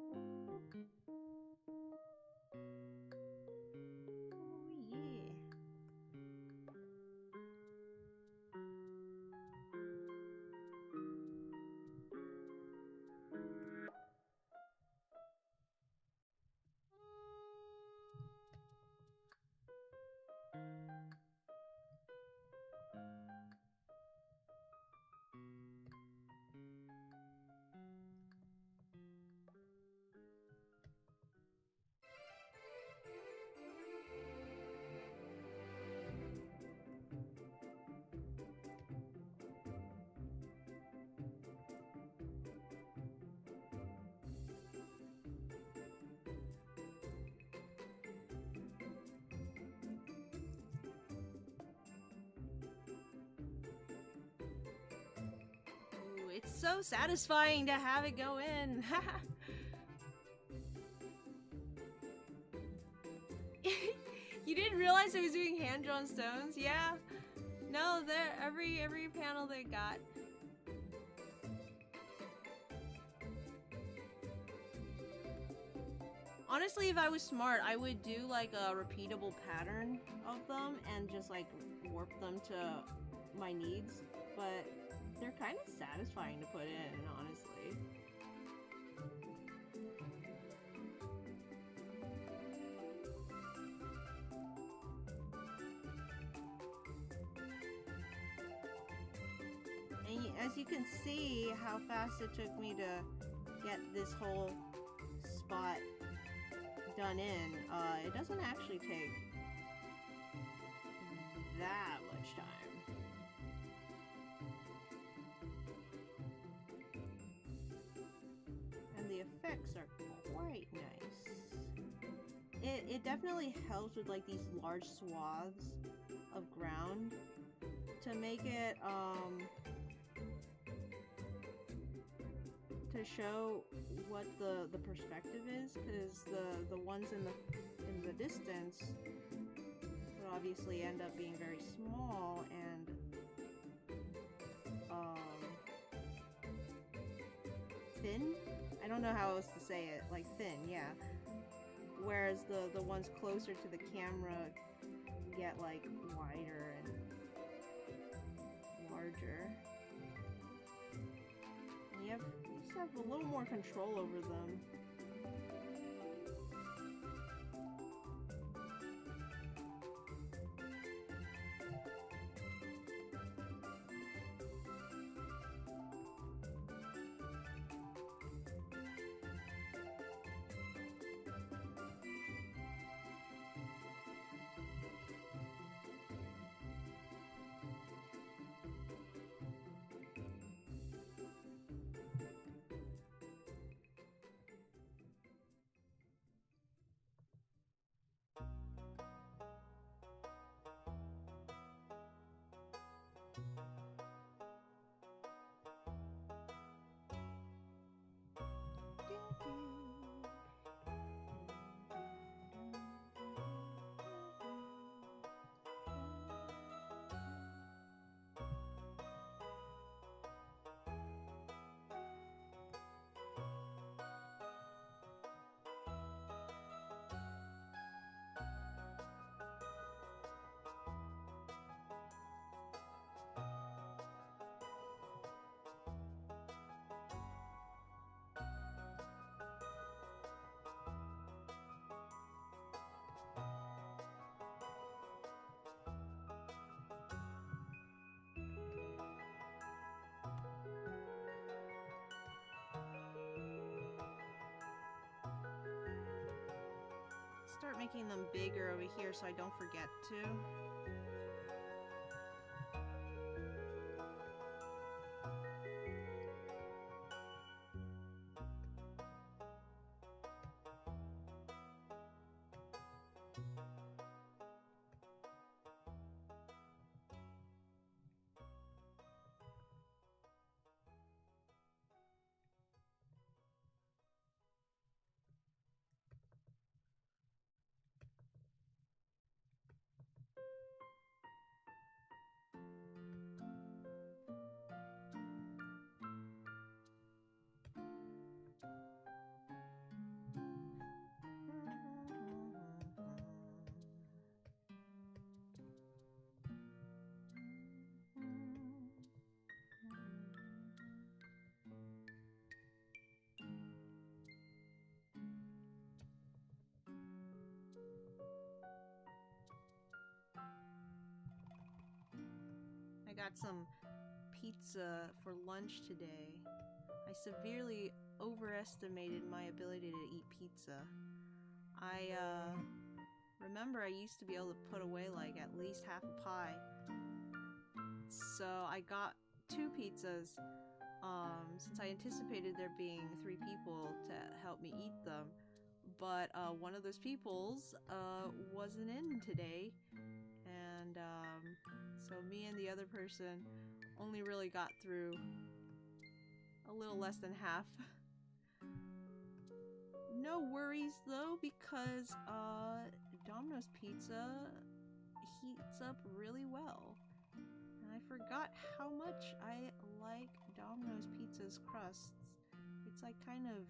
It's so satisfying to have it go in. You didn't realize I was doing hand-drawn stones? Yeah. No, they're every panel they got. Honestly, if I was smart, I would do like a repeatable pattern of them and just like warp them to my needs, but they're kind of satisfying to put in, honestly. And as you can see how fast it took me to get this whole spot done in, it doesn't actually take that much time. The effects are quite nice. It definitely helps with like these large swaths of ground to make it to show what the perspective is, because the ones in the distance would obviously end up being very small and thin. I don't know how else to say it, like thin, yeah. Whereas the ones closer to the camera get like wider and larger. And you just have a little more control over them. start making them bigger over here so I don't forget to. I got some pizza for lunch today. I severely overestimated my ability to eat pizza. I remember I used to be able to put away like at least half a pie. So I got 2 pizzas since I anticipated there being 3 people to help me eat them. But one of those peoples wasn't in today. And so me and the other person only really got through a little less than half. No worries though, because Domino's Pizza heats up really well. And I forgot how much I like Domino's Pizza's crusts. It's like kind of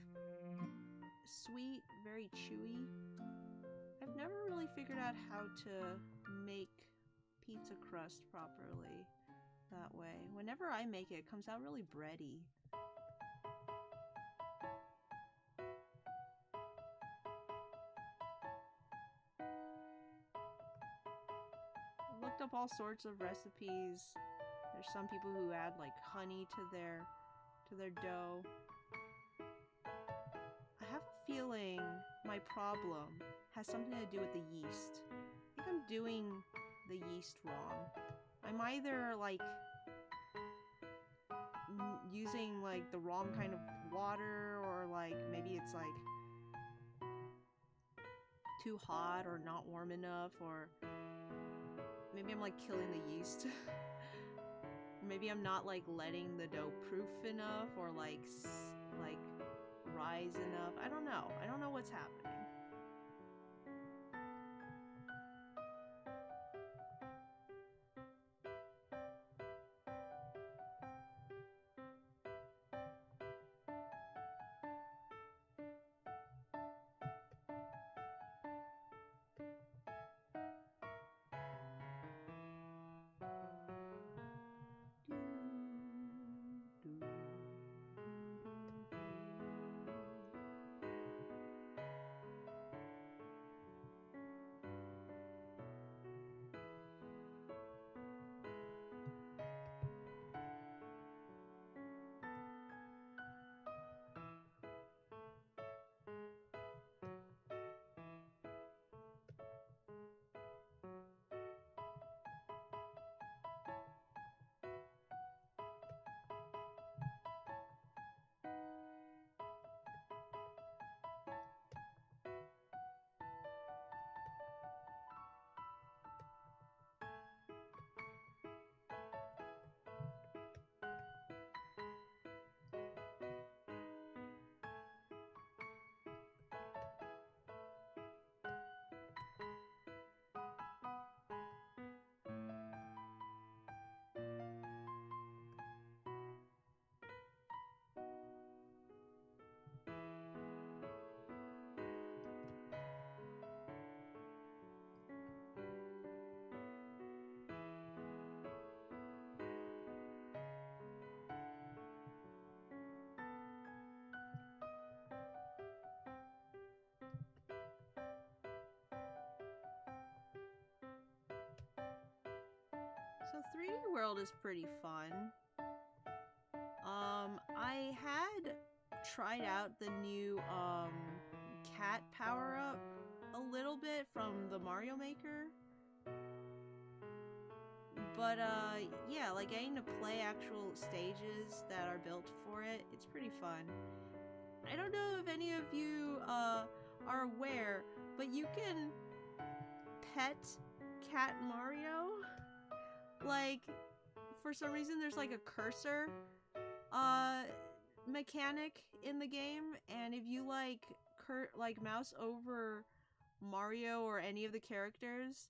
sweet, very chewy. I've never really figured out how to make pizza crust properly that way. Whenever I make it, it comes out really bready. I looked up all sorts of recipes. There's some people who add like honey to their dough. I have a feeling my problem has something to do with the yeast. I think I'm doing the yeast wrong. I'm either like using like the wrong kind of water, or like maybe it's like too hot or not warm enough, or maybe I'm like killing the yeast. Maybe I'm not like letting the dough proof enough, or like rise enough. I don't know. I don't know what's happening. So 3D World is pretty fun. I had tried out the new cat power-up a a little bit from the Mario Maker. But yeah, like getting to play actual stages that are built for it, it's pretty fun. I don't know if any of you are aware, but you can pet Cat Mario. Like, for some reason there's like a cursor mechanic in the game, and if you like mouse over Mario or any of the characters,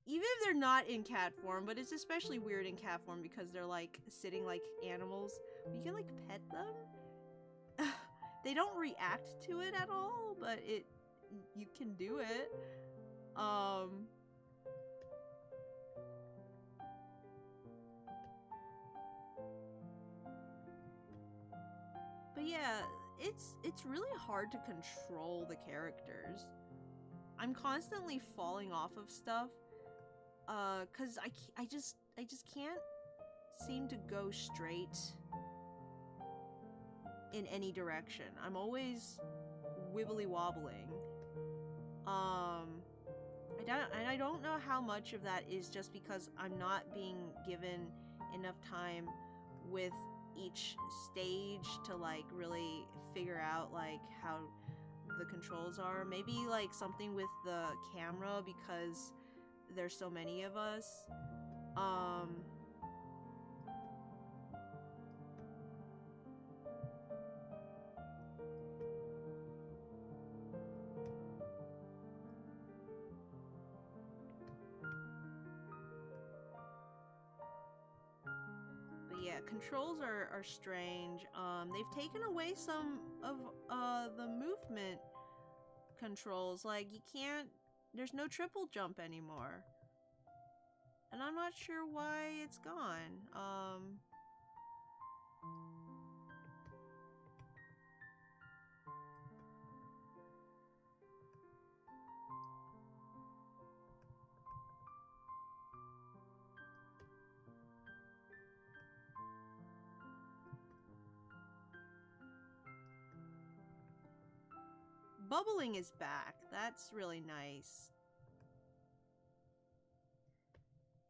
even if they're not in cat form, but it's especially weird in cat form because they're like sitting like animals, you can like pet them. They don't react to it at all, but you can do it. But yeah, it's really hard to control the characters. I'm constantly falling off of stuff, cause I just can't seem to go straight in any direction. I'm always wibbly wobbling. I don't know how much of that is just because I'm not being given enough time with each stage to like really figure out like how the controls are. Maybe like something with the camera because there's so many of us. But yeah, controls are strange. They've taken away some of the movement controls. Like you can't, there's no triple jump anymore. And I'm not sure why it's gone. Bubbling is back. That's really nice.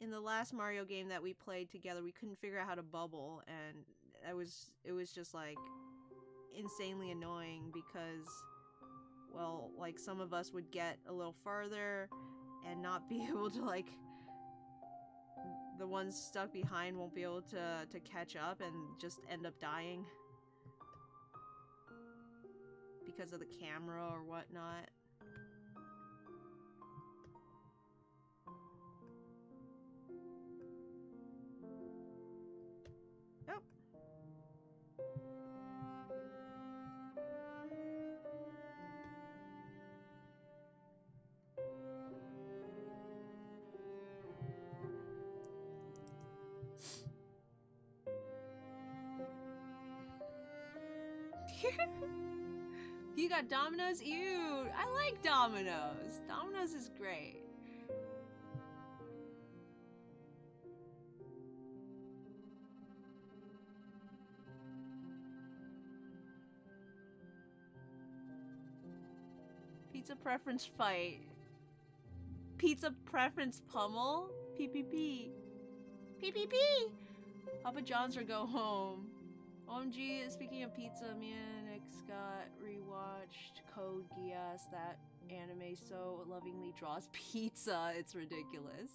In the last Mario game that we played together, we couldn't figure out how to bubble, and it was just like insanely annoying because, well, like some of us would get a little further and not be able to like, the ones stuck behind won't be able to catch up and just end up dying because of the camera or whatnot. Oh. You got Domino's? Ew, I like Domino's. Domino's is great. Pizza preference fight. Pizza preference pummel? PPP. PPP! Papa John's or go home. OMG, speaking of pizza, me and Nick Scott rewatched Code Geass. That anime so lovingly draws pizza. It's ridiculous.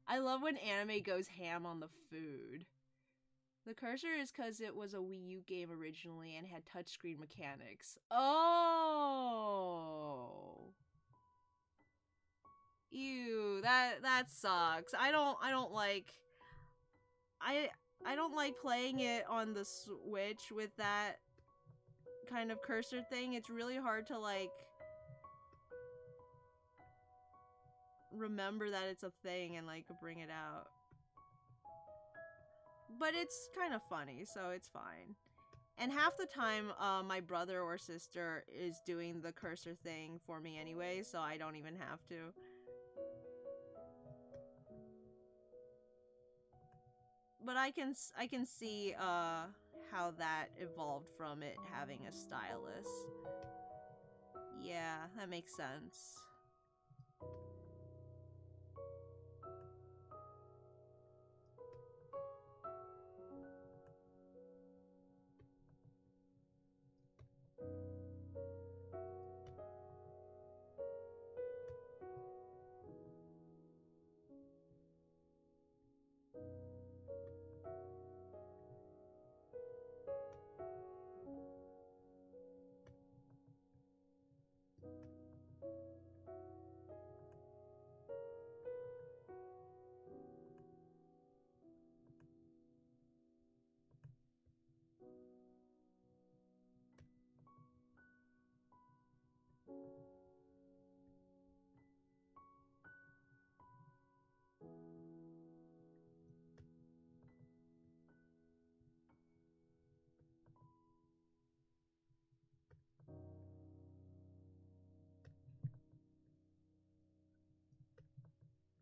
I love when anime goes ham on the food. The cursor is because it was a Wii U game originally and had touchscreen mechanics. Oh. Ew, that sucks. I don't like I don't like playing it on the Switch with that kind of cursor thing. It's really hard to like remember that it's a thing and like bring it out. But it's kind of funny, so it's fine. And half the time, my brother or sister is doing the cursor thing for me anyway, so I don't even have to. But I can see how that evolved from it having a stylus. Yeah, that makes sense.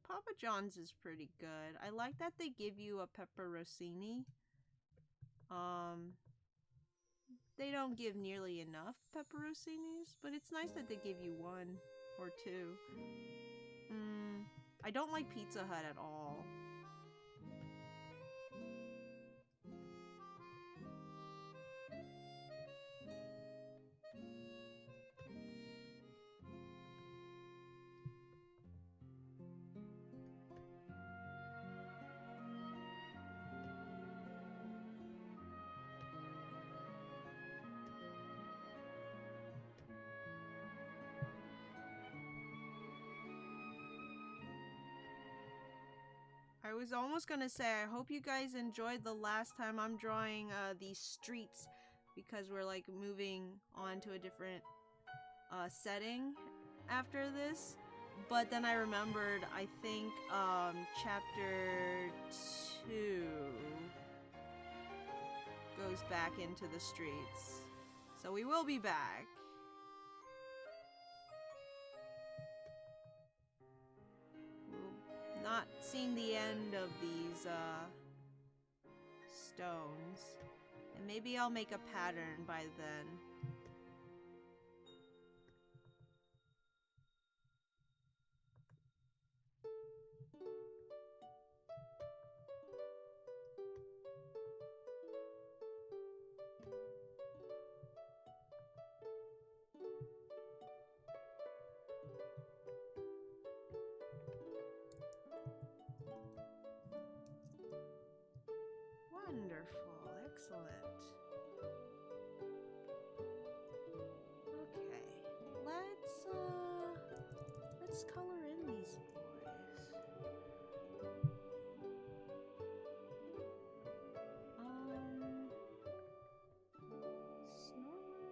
Papa John's is pretty good. I like that they give you a pepperoncini. They don't give nearly enough pepperoncinis, but it's nice that they give you one or two. I don't like Pizza Hut at all. I was almost gonna say, I hope you guys enjoyed the last time I'm drawing these streets, because we're like moving on to a different setting after this. But then I remembered, I think chapter 2 goes back into the streets. So we will be back. Not seeing the end of these stones. And maybe I'll make a pattern by then. Wonderful, excellent. Okay, let's color in these boys. Snorlax.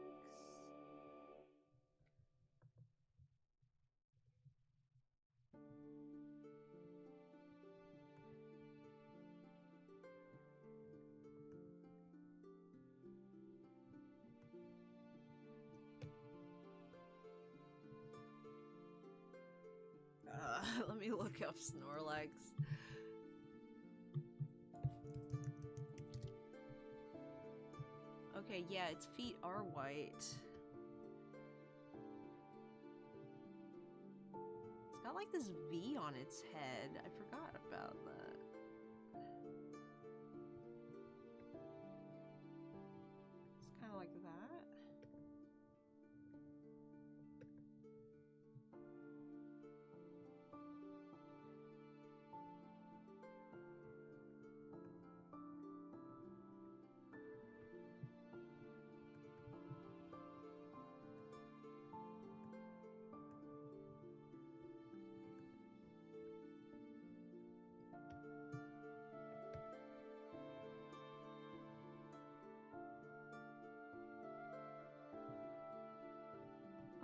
Let me look up Snorlax. Okay, yeah, its feet are white. It's got like this V on its head. I forgot about that. It's kind of like that.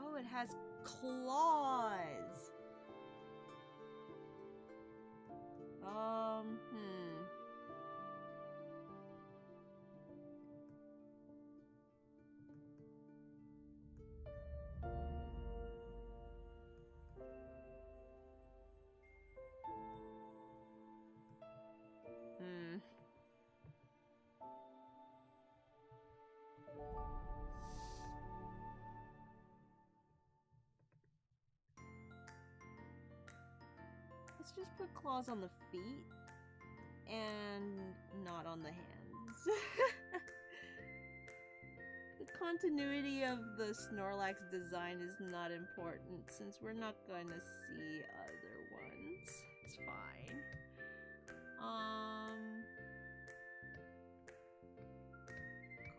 Oh, it has claws. let's just put claws on the feet and not on the hands. The continuity of the Snorlax design is not important since we're not going to see other ones. It's fine.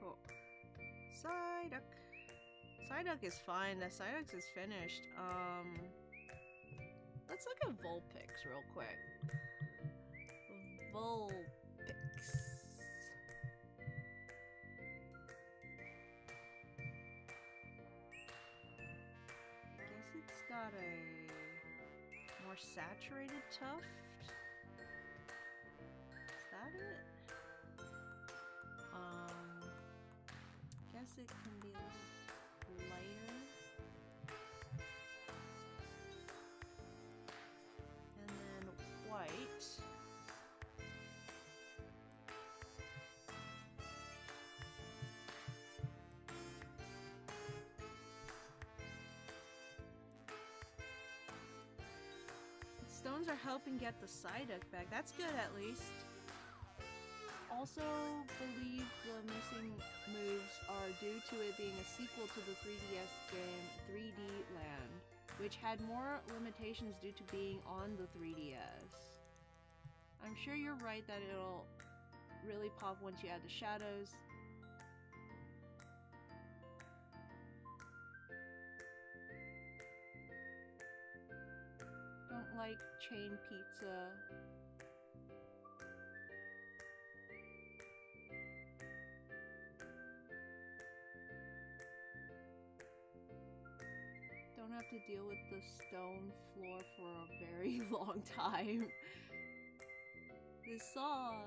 Cool. Psyduck. Psyduck is fine. The Psyduck is finished. Let's look at Vulpix real quick. Vulpix. Guess it's got a more saturated tuft. Is that it? Guess it can be a little lighter. And then white. The stones are helping get the Psyduck back. That's good at least. Also believe the missing moves are due to it being a sequel to the 3DS game 3D Land, which had more limitations due to being on the 3DS. I'm sure you're right that it'll really pop once you add the shadows. Don't like chain pizza. Don't have to deal with the stone floor for a very long time. This song.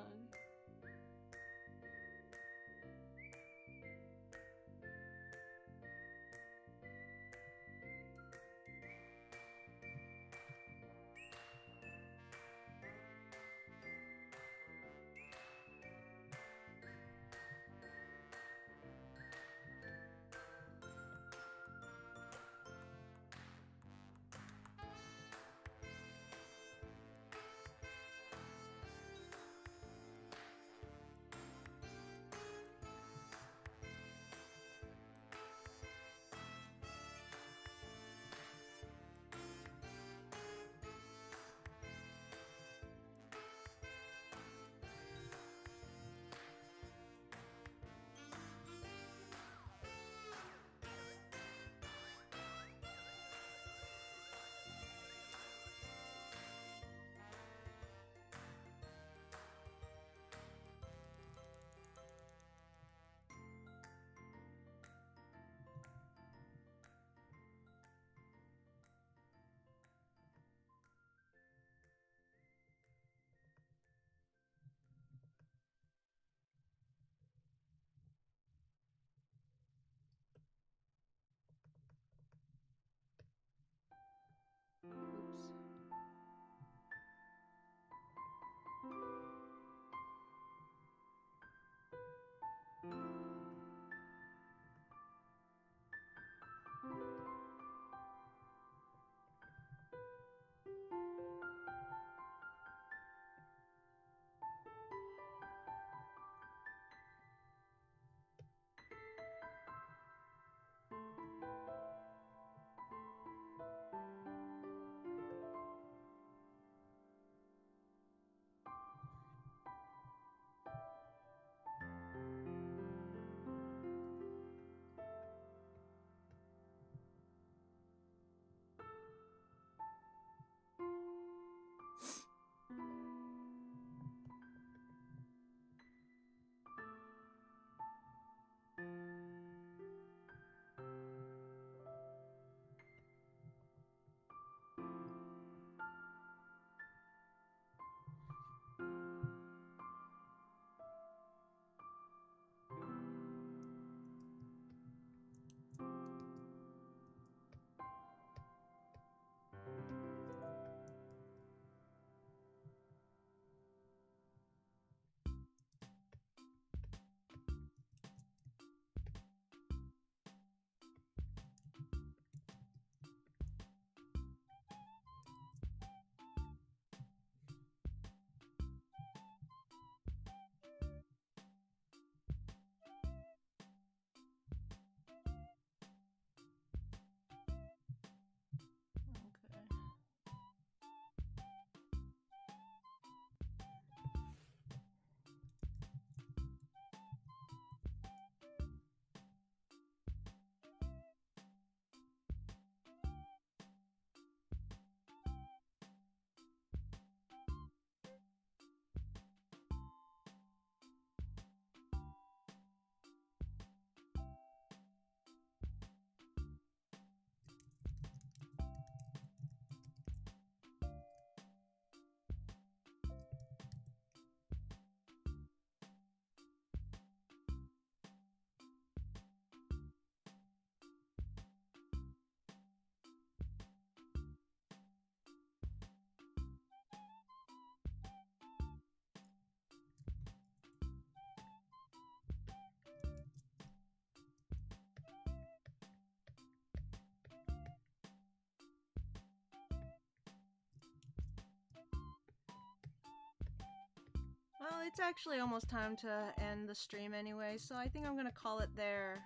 it's actually almost time to end the stream anyway, so I think I'm gonna call it there.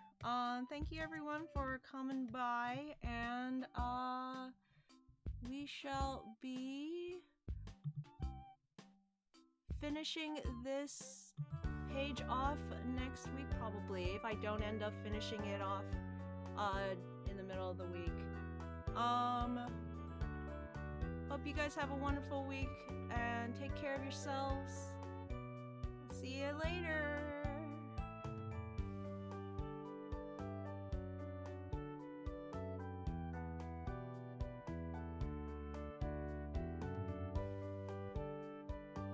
Thank you everyone for coming by, and we shall be finishing this page off next week probably, if I don't end up finishing it off in the middle of the week. Hope you guys have a wonderful week and take care of yourselves. See you later.